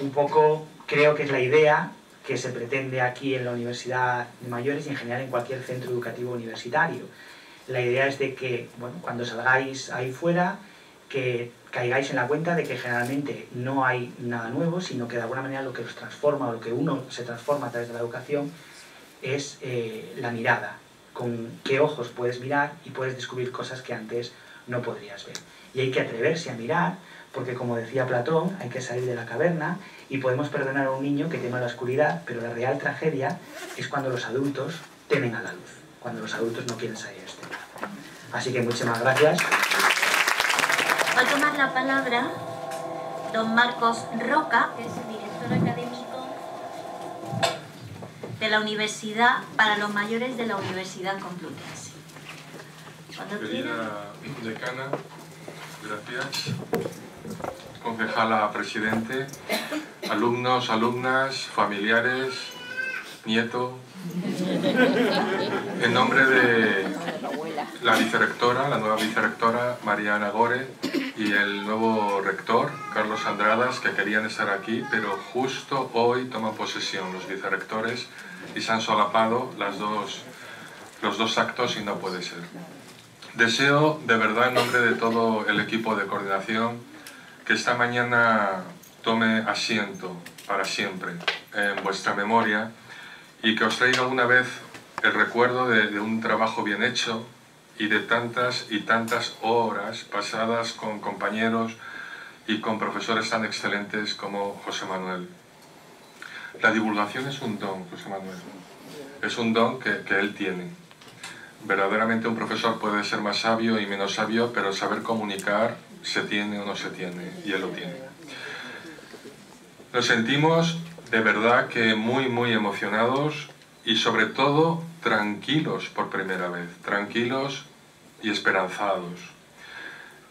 un poco creo que es la idea que se pretende aquí en la Universidad de Mayores y en general en cualquier centro educativo universitario. La idea es de que, bueno, cuando salgáis ahí fuera, que caigáis en la cuenta de que generalmente no hay nada nuevo, sino que de alguna manera lo que os transforma o lo que uno se transforma a través de la educación es la mirada. Con qué ojos puedes mirar y puedes descubrir cosas que antes no podrías ver. Y hay que atreverse a mirar, porque como decía Platón, hay que salir de la caverna y podemos perdonar a un niño que teme a la oscuridad, pero la real tragedia es cuando los adultos temen a la luz, cuando los adultos no quieren salir de este mundo. Así que muchísimas gracias. Va a tomar la palabra don Marcos Roca, que es el director académico de la Universidad para los Mayores de la Universidad Complutense. Cuando quiera. Querida decana, gracias. Concejala presidente, alumnos, alumnas, familiares, nieto. En nombre de la vicerrectora, la nueva vicerrectora Mariana Gore y el nuevo rector Carlos Andradas, que querían estar aquí, pero justo hoy toman posesión los vicerrectores y se han solapado los dos actos y no puede ser. Deseo de verdad en nombre de todo el equipo de coordinación que esta mañana tome asiento para siempre en vuestra memoria y que os traiga alguna vez el recuerdo de un trabajo bien hecho y de tantas y tantas horas pasadas con compañeros y con profesores tan excelentes como José Manuel. La divulgación es un don, José Manuel. Es un don que él tiene. Verdaderamente un profesor puede ser más sabio y menos sabio, pero saber comunicar se tiene o no se tiene, y él lo tiene. Nos sentimos de verdad que muy emocionados y sobre todo tranquilos por primera vez, tranquilos y esperanzados.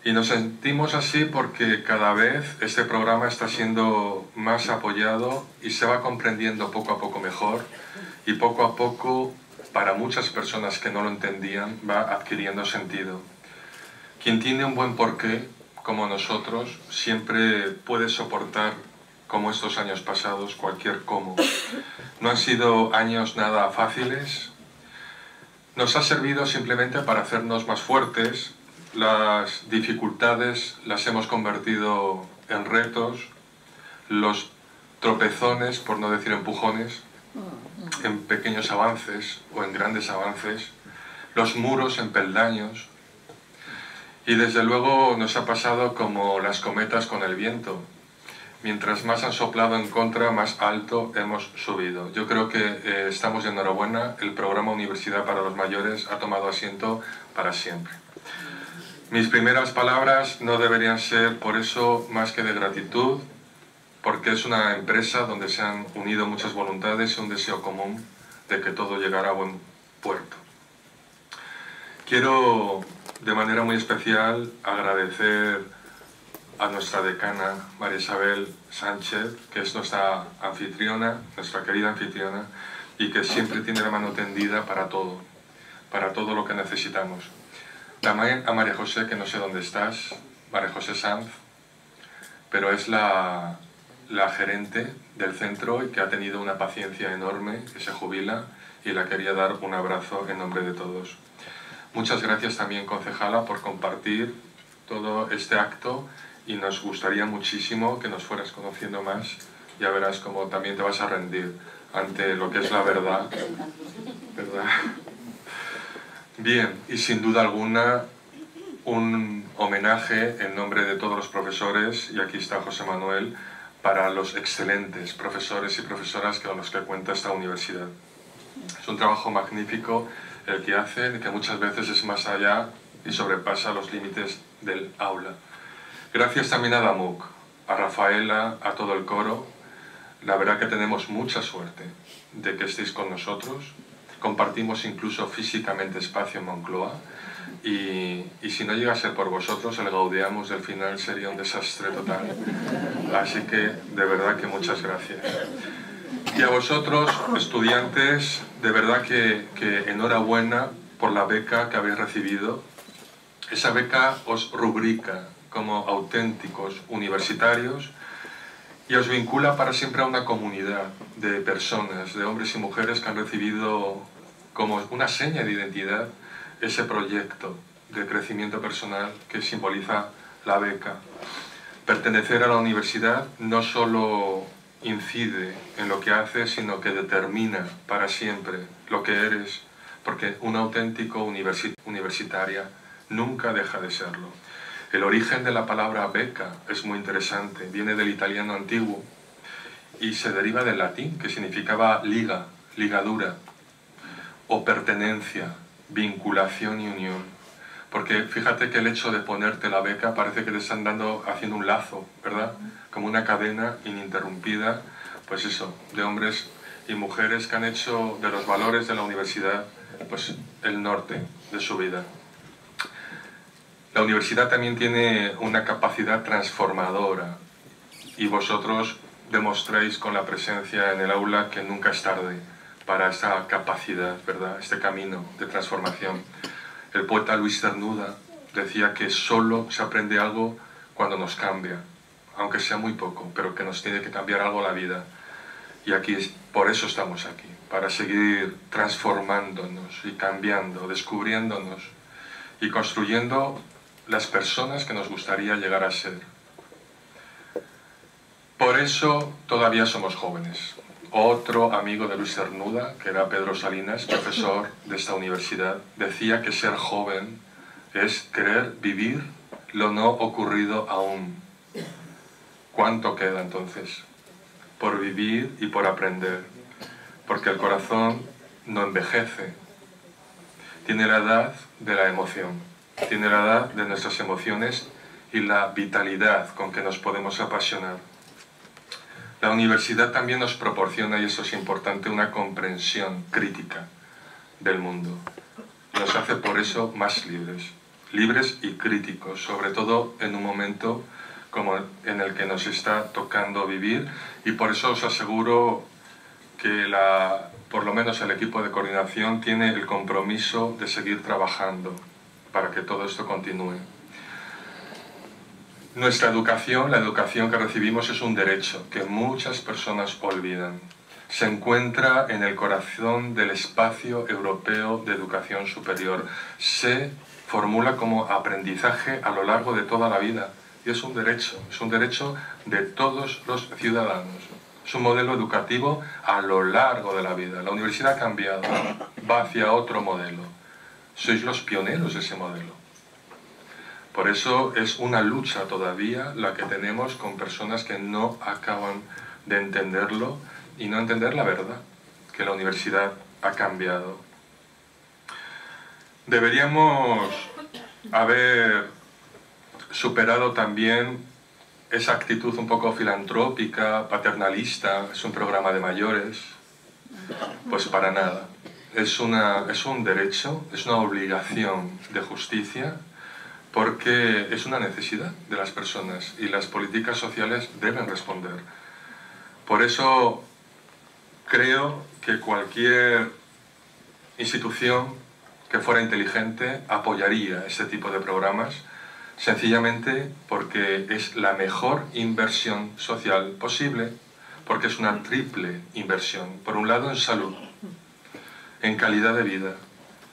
Y nos sentimos así porque cada vez este programa está siendo más apoyado y se va comprendiendo poco a poco mejor y poco a poco, para muchas personas que no lo entendían, va adquiriendo sentido. Quien tiene un buen porqué, como nosotros, siempre puede soportar, como estos años pasados, cualquier cómo. No han sido años nada fáciles. Nos ha servido simplemente para hacernos más fuertes. Las dificultades las hemos convertido en retos. Los tropezones, por no decir empujones, en pequeños avances o en grandes avances. Los muros en peldaños. Y desde luego nos ha pasado como las cometas con el viento. Mientras más han soplado en contra, más alto hemos subido. Yo creo que estamos de enhorabuena. El programa Universidad para los Mayores ha tomado asiento para siempre. Mis primeras palabras no deberían ser por eso más que de gratitud, porque es una empresa donde se han unido muchas voluntades y un deseo común de que todo llegara a buen puerto. Quiero de manera muy especial agradecer a nuestra decana María Isabel Sánchez, que es nuestra anfitriona, nuestra querida anfitriona, y que siempre tiene la mano tendida para todo lo que necesitamos. También a María José, que no sé dónde estás, María José Sanz, pero es la gerente del centro y que ha tenido una paciencia enorme, que se jubila, y la quería dar un abrazo en nombre de todos. Muchas gracias también, concejala, por compartir todo este acto y nos gustaría muchísimo que nos fueras conociendo más. Ya verás cómo también te vas a rendir ante lo que es la verdad. ¿Verdad? Bien, y sin duda alguna un homenaje en nombre de todos los profesores, y aquí está José Manuel, para los excelentes profesores y profesoras con los que cuenta esta universidad. Es un trabajo magnífico el que hacen, que muchas veces es más allá y sobrepasa los límites del aula. Gracias también a Damuk, a Rafaela, a todo el coro. La verdad que tenemos mucha suerte de que estéis con nosotros, compartimos incluso físicamente espacio en Moncloa, y si no llega a ser por vosotros, el Gaudeamus del final sería un desastre total. Así que, de verdad que muchas gracias. Y a vosotros, estudiantes, de verdad que enhorabuena por la beca que habéis recibido. Esa beca os rubrica como auténticos universitarios y os vincula para siempre a una comunidad de personas, de hombres y mujeres que han recibido como una seña de identidad ese proyecto de crecimiento personal que simboliza la beca. Pertenecer a la universidad no solo incide en lo que haces, sino que determina para siempre lo que eres, porque un auténtico universitaria nunca deja de serlo. El origen de la palabra beca es muy interesante, viene del italiano antiguo y se deriva del latín, que significaba liga, ligadura, o pertenencia, vinculación y unión. Porque fíjate que el hecho de ponerte la beca parece que te están haciendo un lazo, ¿verdad? Como una cadena ininterrumpida, pues eso, de hombres y mujeres que han hecho de los valores de la universidad, pues el norte de su vida. La universidad también tiene una capacidad transformadora y vosotros demostráis con la presencia en el aula que nunca es tarde para esa capacidad, ¿verdad? Este camino de transformación. El poeta Luis Cernuda decía que solo se aprende algo cuando nos cambia, aunque sea muy poco, pero que nos tiene que cambiar algo la vida. Y aquí, por eso estamos aquí, para seguir transformándonos y cambiando, descubriéndonos y construyendo las personas que nos gustaría llegar a ser. Por eso todavía somos jóvenes. Otro amigo de Luis Cernuda, que era Pedro Salinas, profesor de esta universidad, decía que ser joven es querer vivir lo no ocurrido aún. ¿Cuánto queda entonces? Por vivir y por aprender, porque el corazón no envejece. Tiene la edad de la emoción, tiene la edad de nuestras emociones y la vitalidad con que nos podemos apasionar. La universidad también nos proporciona, y eso es importante, una comprensión crítica del mundo. Nos hace por eso más libres y críticos, sobre todo en un momento como en el que nos está tocando vivir, y por eso os aseguro que por lo menos el equipo de coordinación tiene el compromiso de seguir trabajando para que todo esto continúe. Nuestra educación, la educación que recibimos, es un derecho que muchas personas olvidan. Se encuentra en el corazón del espacio europeo de educación superior. Se formula como aprendizaje a lo largo de toda la vida. Y es un derecho de todos los ciudadanos. Es un modelo educativo a lo largo de la vida. La universidad ha cambiado, va hacia otro modelo. Sois los pioneros de ese modelo. Por eso es una lucha todavía la que tenemos con personas que no acaban de entenderlo y no entender la verdad, que la universidad ha cambiado. Deberíamos haber superado también esa actitud un poco filantrópica, paternalista, es un programa de mayores. Pues para nada. Es un derecho, es una obligación de justicia, porque es una necesidad de las personas y las políticas sociales deben responder. Por eso creo que cualquier institución que fuera inteligente apoyaría este tipo de programas, sencillamente porque es la mejor inversión social posible, porque es una triple inversión. Por un lado, en salud, en calidad de vida,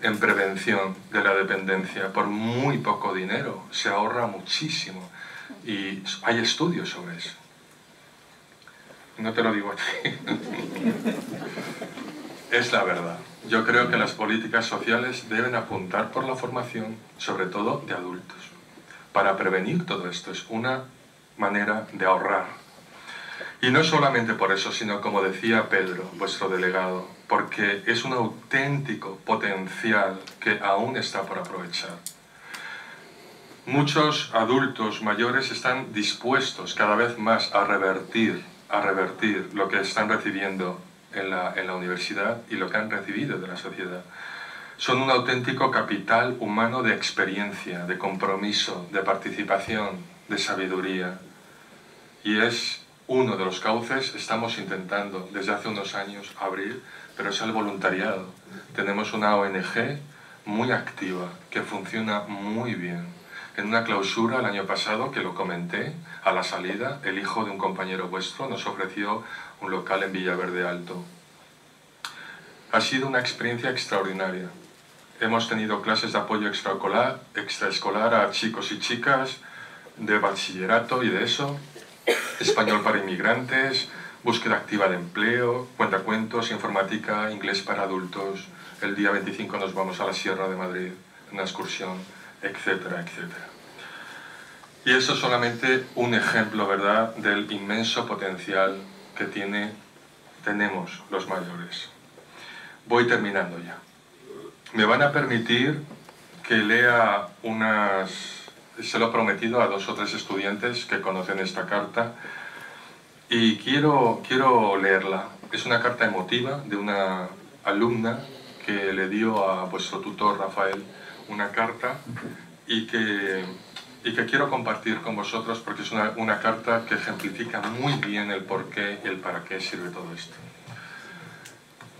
en prevención de la dependencia. Por muy poco dinero se ahorra muchísimo y hay estudios sobre eso. No te lo digo a ti. Es la verdad. Yo creo que las políticas sociales deben apuntar por la formación, sobre todo de adultos, para prevenir todo esto. Es una manera de ahorrar. Y no solamente por eso, sino como decía Pedro, vuestro delegado, porque es un auténtico potencial que aún está por aprovechar. Muchos adultos mayores están dispuestos cada vez más a revertir lo que están recibiendo en la universidad y lo que han recibido de la sociedad. Son un auténtico capital humano de experiencia, de compromiso, de participación, de sabiduría. Y es uno de los cauces, estamos intentando desde hace unos años abrir, pero es el voluntariado. Tenemos una ONG muy activa, que funciona muy bien. En una clausura el año pasado, que lo comenté, a la salida, el hijo de un compañero vuestro nos ofreció un local en Villaverde Alto. Ha sido una experiencia extraordinaria. Hemos tenido clases de apoyo extraescolar a chicos y chicas de bachillerato y de eso, español para inmigrantes, búsqueda activa de empleo, cuentacuentos, informática, inglés para adultos. El día 25 nos vamos a la Sierra de Madrid, una excursión, etcétera, etcétera. Y eso es solamente un ejemplo, ¿verdad?, del inmenso potencial que tenemos los mayores. Voy terminando ya. Me van a permitir que lea se lo he prometido a 2 o 3 estudiantes que conocen esta carta y quiero leerla. Es una carta emotiva de una alumna que le dio a vuestro tutor Rafael una carta y que quiero compartir con vosotros porque es una carta que ejemplifica muy bien el porqué y el para qué sirve todo esto.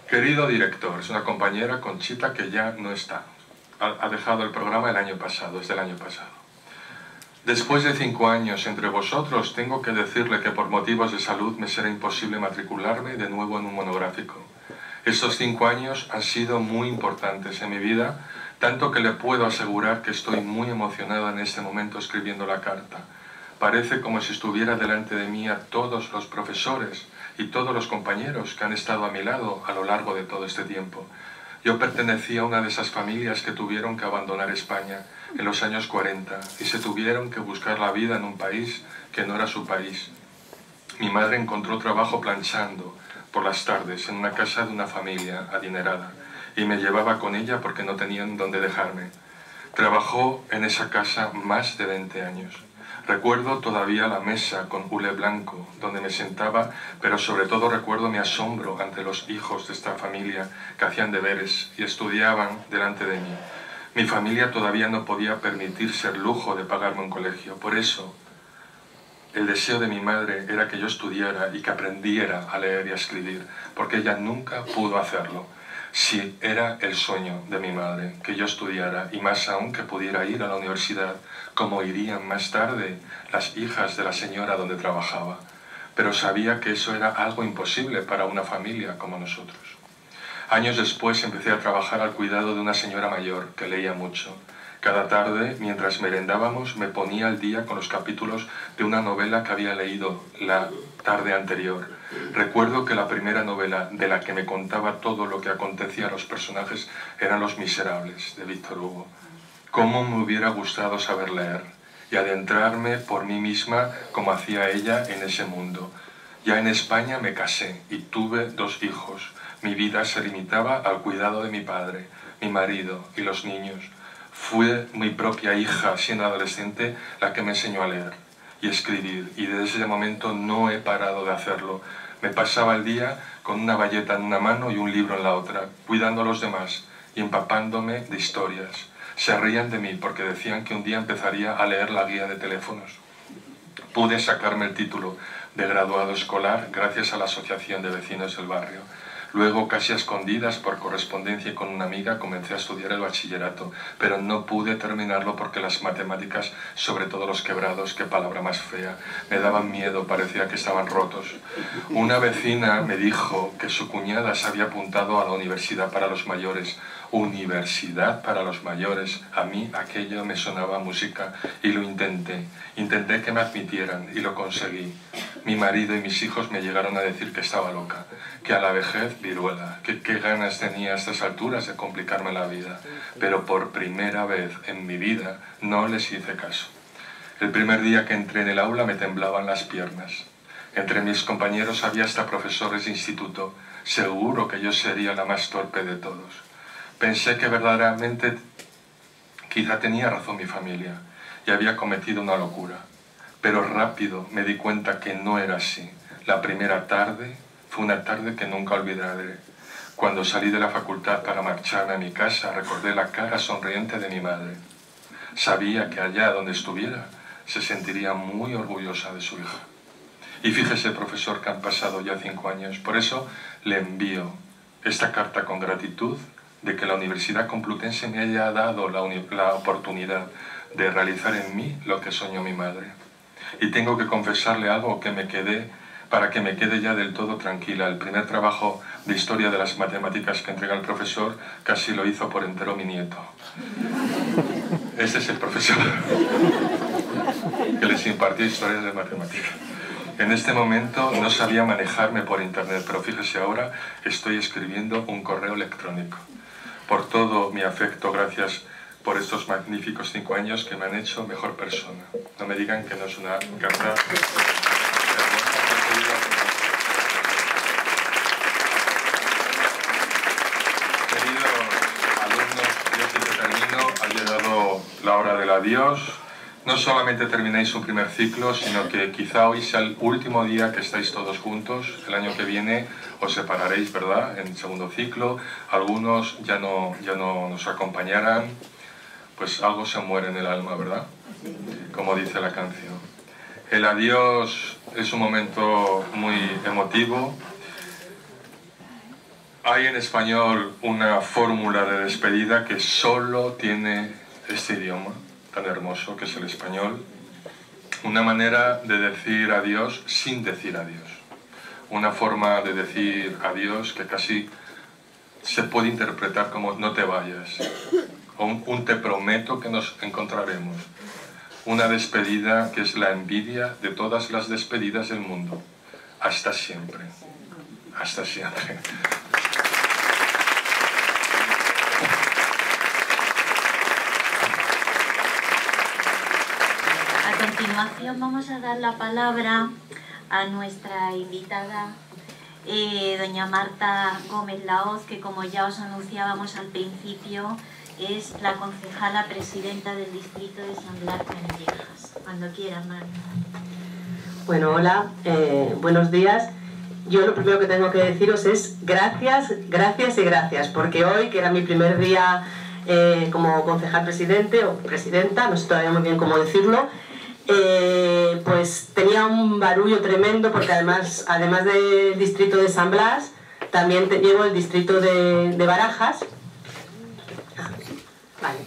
Querido director, es una compañera, Conchita, que ya no está. Ha dejado el programa el año pasado, desde el año pasado. Después de 5 años entre vosotros, tengo que decirle que por motivos de salud me será imposible matricularme de nuevo en un monográfico. Estos 5 años han sido muy importantes en mi vida, tanto que le puedo asegurar que estoy muy emocionada en este momento escribiendo la carta. Parece como si estuviera delante de mí a todos los profesores y todos los compañeros que han estado a mi lado a lo largo de todo este tiempo. Yo pertenecía a una de esas familias que tuvieron que abandonar España en los años 40 y se tuvieron que buscar la vida en un país que no era su país. Mi madre encontró trabajo planchando por las tardes en una casa de una familia adinerada y me llevaba con ella porque no tenían dónde dejarme. Trabajó en esa casa más de 20 años. Recuerdo todavía la mesa con hule blanco donde me sentaba, pero sobre todo recuerdo mi asombro ante los hijos de esta familia que hacían deberes y estudiaban delante de mí. Mi familia todavía no podía permitirse el lujo de pagarme un colegio. Por eso, el deseo de mi madre era que yo estudiara y que aprendiera a leer y a escribir, porque ella nunca pudo hacerlo. Sí, era el sueño de mi madre, que yo estudiara y más aún que pudiera ir a la universidad, como irían más tarde las hijas de la señora donde trabajaba. Pero sabía que eso era algo imposible para una familia como nosotros. Años después empecé a trabajar al cuidado de una señora mayor que leía mucho. Cada tarde, mientras merendábamos, me ponía al día con los capítulos de una novela que había leído la tarde anterior. Recuerdo que la primera novela de la que me contaba todo lo que acontecía a los personajes eran Los Miserables, de Víctor Hugo. Cómo me hubiera gustado saber leer y adentrarme por mí misma como hacía ella en ese mundo. Ya en España me casé y tuve 2 hijos. Mi vida se limitaba al cuidado de mi padre, mi marido y los niños. Fue mi propia hija, siendo adolescente, la que me enseñó a leer y escribir, y desde ese momento no he parado de hacerlo. Me pasaba el día con una bayeta en una mano y un libro en la otra, cuidando a los demás y empapándome de historias. Se reían de mí porque decían que un día empezaría a leer la guía de teléfonos. Pude sacarme el título de graduado escolar gracias a la asociación de vecinos del barrio. Luego, casi a escondidas por correspondencia con una amiga, comencé a estudiar el bachillerato, pero no pude terminarlo porque las matemáticas, sobre todo los quebrados, qué palabra más fea, me daban miedo, parecía que estaban rotos. Una vecina me dijo que su cuñada se había apuntado a la universidad para los mayores. Universidad para los mayores. A mí aquello me sonaba música y lo intenté. Intenté que me admitieran y lo conseguí. Mi marido y mis hijos me llegaron a decir que estaba loca, que a la vejez viruela, que qué ganas tenía a estas alturas de complicarme la vida. Pero por primera vez en mi vida no les hice caso. El primer día que entré en el aula me temblaban las piernas. Entre mis compañeros había hasta profesores de instituto. Seguro que yo sería la más torpe de todos. Pensé que verdaderamente quizá tenía razón mi familia y había cometido una locura. Pero rápido me di cuenta que no era así. La primera tarde Fue una tarde que nunca olvidaré. Cuando salí de la facultad para marcharme a mi casa, recordé la cara sonriente de mi madre. Sabía que allá donde estuviera, se sentiría muy orgullosa de su hija. Y fíjese, profesor, que han pasado ya 5 años. Por eso le envío esta carta con gratitud de que la Universidad Complutense me haya dado la oportunidad de realizar en mí lo que soñó mi madre. Y tengo que confesarle algo para que me quede ya del todo tranquila. El primer trabajo de historia de las matemáticas que entrega el profesor casi lo hizo por entero mi nieto. Ese es el profesor que les impartía historias de matemáticas. En este momento no sabía manejarme por internet, pero fíjese, ahora estoy escribiendo un correo electrónico. Por todo mi afecto, gracias por estos magníficos 5 años que me han hecho mejor persona. No me digan que no es una carta. Queridos alumnos, yo sí que termino, ha llegado la hora del adiós. No solamente termináis un primer ciclo, sino que quizá hoy sea el último día que estáis todos juntos. El año que viene os separaréis, ¿verdad?, en el segundo ciclo. Algunos ya no nos acompañarán. Pues algo se muere en el alma, ¿verdad? Como dice la canción. El adiós es un momento muy emotivo. Hay en español una fórmula de despedida que solo tiene este idioma tan hermoso que es el español. Una manera de decir adiós sin decir adiós. Una forma de decir adiós que casi se puede interpretar como no te vayas. O un te prometo que nos encontraremos. Una despedida que es la envidia de todas las despedidas del mundo. Hasta siempre. Hasta siempre. A continuación vamos a dar la palabra a nuestra invitada, doña Marta Gómez Laoz, que como ya os anunciábamos al principio, es la concejala presidenta del distrito de San Blas Canillejas. Cuando quieras, Marta. Bueno, hola, buenos días. Yo lo primero que tengo que deciros es gracias, gracias y gracias, porque hoy, que era mi primer día como concejal presidente o presidenta, no sé todavía muy bien cómo decirlo, pues tenía un barullo tremendo, porque además del distrito de San Blas, también llevo el distrito de Barajas. Vale.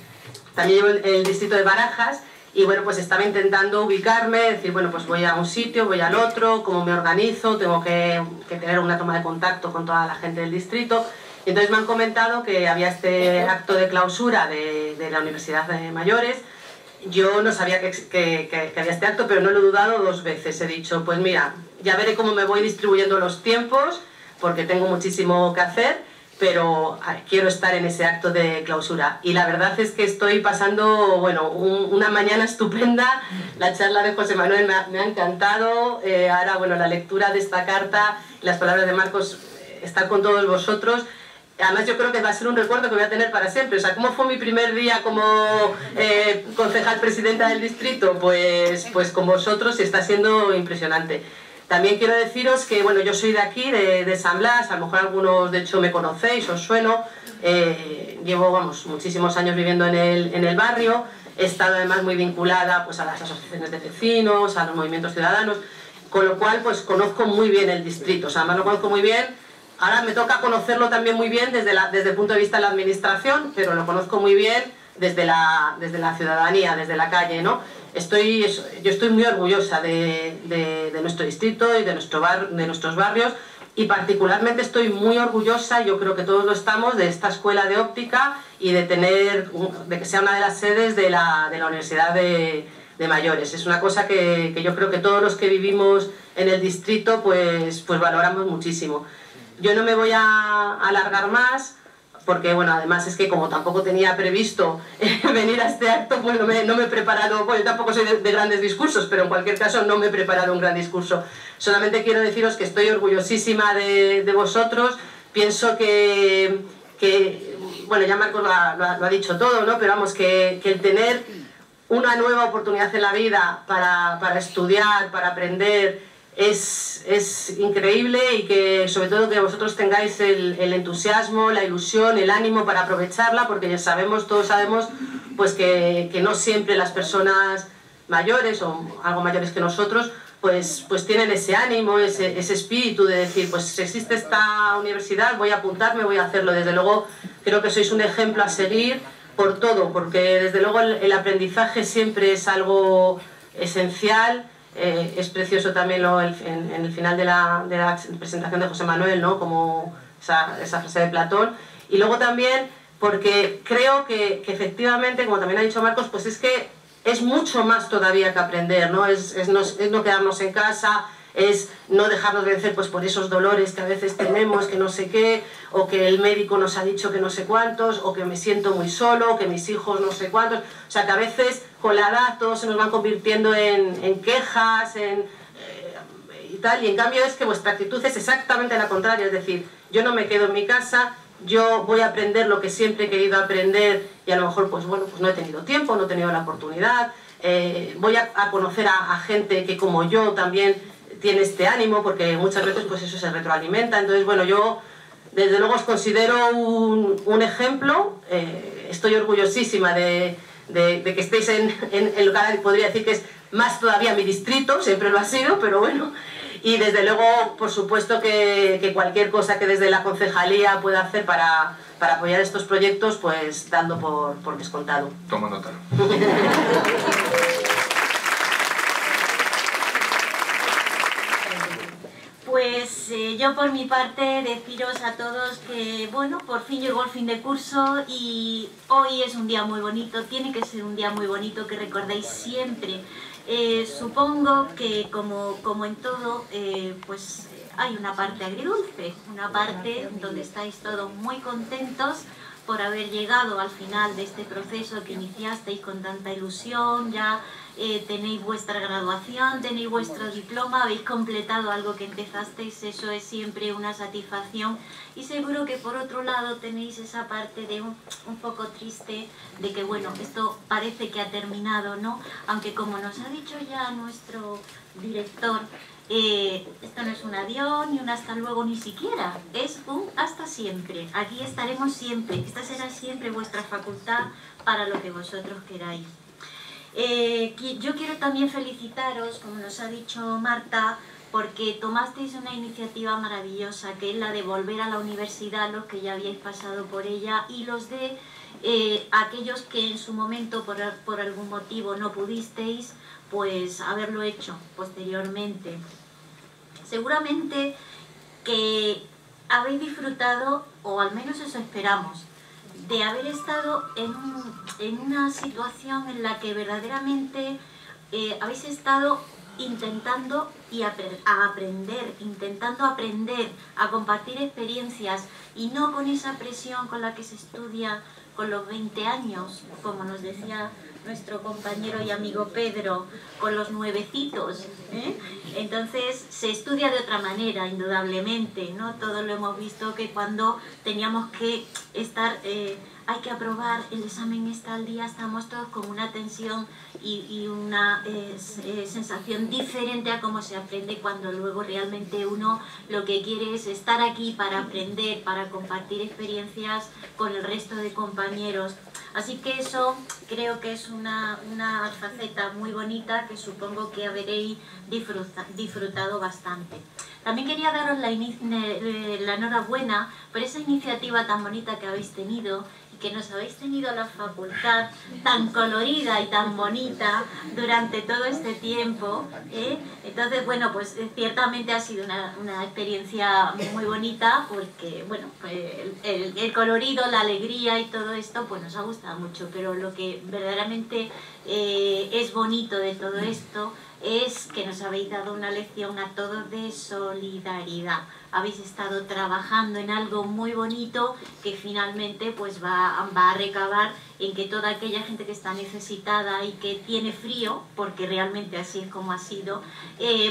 También llevo el distrito de Barajas y bueno, pues estaba intentando ubicarme, decir, bueno, pues voy a un sitio, voy al otro, cómo me organizo, tengo que tener una toma de contacto con toda la gente del distrito. Y entonces me han comentado que había este acto de clausura de la Universidad de Mayores. Yo no sabía que había este acto, pero no lo he dudado 2 veces. He dicho, pues mira, ya veré cómo me voy distribuyendo los tiempos, porque tengo muchísimo que hacer, pero quiero estar en ese acto de clausura. Y la verdad es que estoy pasando, bueno, una mañana estupenda. La charla de José Manuel me ha encantado. Ahora, bueno, la lectura de esta carta, las palabras de Marcos, estar con todos vosotros. Además, yo creo que va a ser un recuerdo que voy a tener para siempre. O sea, ¿cómo fue mi primer día como concejal presidenta del distrito? Pues con vosotros, y está siendo impresionante. También quiero deciros que, bueno, yo soy de aquí, de San Blas, a lo mejor algunos de hecho me conocéis, os sueno. Llevo, vamos, muchísimos años viviendo en el barrio. He estado además muy vinculada pues a las asociaciones de vecinos, a los movimientos ciudadanos, con lo cual pues conozco muy bien el distrito. O sea, además lo conozco muy bien. Ahora me toca conocerlo también muy bien desde el punto de vista de la administración, pero lo conozco muy bien desde la ciudadanía, desde la calle, ¿no? Yo estoy muy orgullosa de nuestro distrito y de nuestros barrios, y particularmente estoy muy orgullosa, yo creo que todos lo estamos, de esta escuela de óptica y de que sea una de las sedes de la Universidad de Mayores. Es una cosa que yo creo que todos los que vivimos en el distrito pues valoramos muchísimo. Yo no me voy a alargar más, porque bueno, además es que como tampoco tenía previsto venir a este acto, pues no me he preparado, bueno, yo tampoco soy de grandes discursos, pero en cualquier caso no me he preparado un gran discurso. Solamente quiero deciros que estoy orgullosísima de vosotros. Pienso que bueno, ya Marcos lo ha dicho todo, ¿no? Pero vamos, que el tener una nueva oportunidad en la vida para estudiar, para aprender, es increíble, y que sobre todo que vosotros tengáis el entusiasmo, la ilusión, el ánimo para aprovecharla, porque ya sabemos, todos sabemos, pues que no siempre las personas mayores o algo mayores que nosotros pues tienen ese ánimo, ese espíritu de decir, pues si existe esta universidad voy a apuntarme, voy a hacerlo. Desde luego creo que sois un ejemplo a seguir por todo, porque desde luego el aprendizaje siempre es algo esencial. Es precioso también en el final de la presentación de José Manuel, ¿no? Como esa frase de Platón. Y luego también porque creo que efectivamente, como también ha dicho Marcos, pues es que es mucho más todavía que aprender, ¿no? Es no quedarnos en casa, es no dejarnos vencer pues por esos dolores que a veces tenemos, que no sé qué, o que el médico nos ha dicho que no sé cuántos, o que me siento muy solo, o que mis hijos no sé cuántos. O sea, que a veces con la edad todos se nos van convirtiendo en quejas, y tal, y en cambio es que vuestra actitud es exactamente la contraria, es decir, yo no me quedo en mi casa, yo voy a aprender lo que siempre he querido aprender, y a lo mejor pues bueno, pues no he tenido tiempo, no he tenido la oportunidad, voy a conocer a gente que como yo también tiene este ánimo, porque muchas veces pues eso se retroalimenta. Entonces bueno, yo desde luego os considero un ejemplo, estoy orgullosísima de que estéis en lo que podría decir que es más todavía mi distrito, siempre lo ha sido, pero bueno. Y desde luego, por supuesto que cualquier cosa que desde la concejalía pueda hacer para apoyar estos proyectos, pues dando por descontado. Toma nota. Pues yo por mi parte deciros a todos que, bueno, por fin llegó el fin de curso y hoy es un día muy bonito, tiene que ser un día muy bonito que recordéis siempre. Supongo que como en todo, pues hay una parte agridulce, una parte donde estáis todos muy contentos por haber llegado al final de este proceso que iniciasteis con tanta ilusión. Ya tenéis vuestra graduación, tenéis vuestro diploma, habéis completado algo que empezasteis, eso es siempre una satisfacción. Y seguro que por otro lado tenéis esa parte de un poco triste de que bueno, esto parece que ha terminado, ¿no? Aunque como nos ha dicho ya nuestro director, esto no es un adiós ni un hasta luego ni siquiera, es un hasta siempre. Aquí estaremos siempre, esta será siempre vuestra facultad para lo que vosotros queráis. Yo quiero también felicitaros, como nos ha dicho Marta, porque tomasteis una iniciativa maravillosa, que es la de volver a la universidad, los que ya habíais pasado por ella, y los de aquellos que en su momento por algún motivo no pudisteis, pues haberlo hecho posteriormente. Seguramente que habéis disfrutado, o al menos eso esperamos, de haber estado en una situación en la que verdaderamente habéis estado intentando aprender, a compartir experiencias, y no con esa presión con la que se estudia con los 20 años, como nos decía nuestro compañero y amigo Pedro, con los nuevecitos, ¿eh? Entonces se estudia de otra manera, indudablemente, ¿no? Todos lo hemos visto, que cuando teníamos que estar, hay que aprobar, el examen está al día, estamos todos con una tensión y una sensación diferente a cómo se aprende cuando luego realmente uno lo que quiere es estar aquí para aprender, para compartir experiencias con el resto de compañeros. Así que eso creo que es una faceta muy bonita que supongo que habréis disfrutado bastante. También quería daros la enhorabuena por esa iniciativa tan bonita que habéis tenido, y que nos habéis tenido la facultad tan colorida y tan bonita durante todo este tiempo, ¿eh? Entonces, bueno, pues ciertamente ha sido una experiencia muy bonita, porque, bueno, el colorido, la alegría y todo esto, pues nos ha gustado mucho, pero lo que verdaderamente es bonito de todo esto es que nos habéis dado una lección a todos de solidaridad. Habéis estado trabajando en algo muy bonito que finalmente pues va a recabar en que toda aquella gente que está necesitada y que tiene frío, porque realmente así es como ha sido,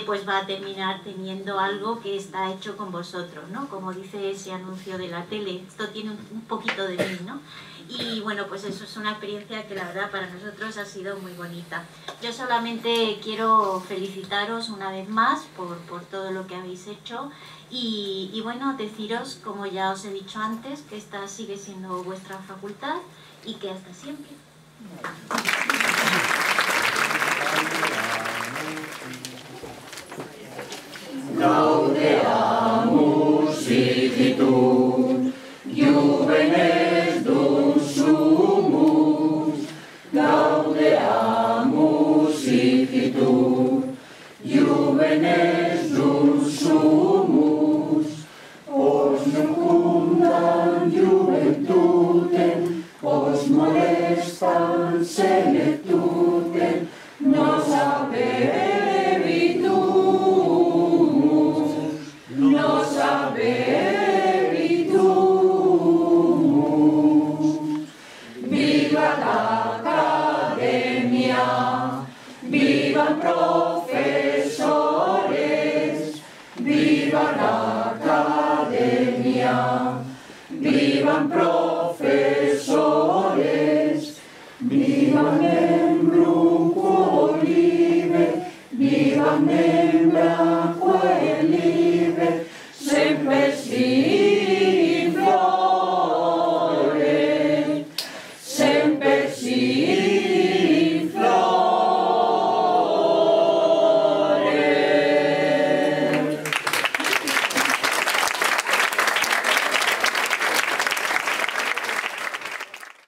pues va a terminar teniendo algo que está hecho con vosotros, ¿no? Como dice ese anuncio de la tele, esto tiene un poquito de mí, ¿no? y bueno, pues eso es una experiencia que la verdad para nosotros ha sido muy bonita. Yo solamente quiero felicitaros una vez más por todo lo que habéis hecho y bueno, deciros, como ya os he dicho antes, que esta sigue siendo vuestra facultad y que hasta siempre. Gaudeamus igitur, juvenes dum sumus. Gaudeamus igitur, juvenes dum sumus. Os nucundam juventutem, os molestam senectutem, nos habebitus. Viva la academia, vivan profesores, viva la academia, vivan profesores, vivan en Brunco Olive, vivan en Blanco Elive, sempre si flore, sempre si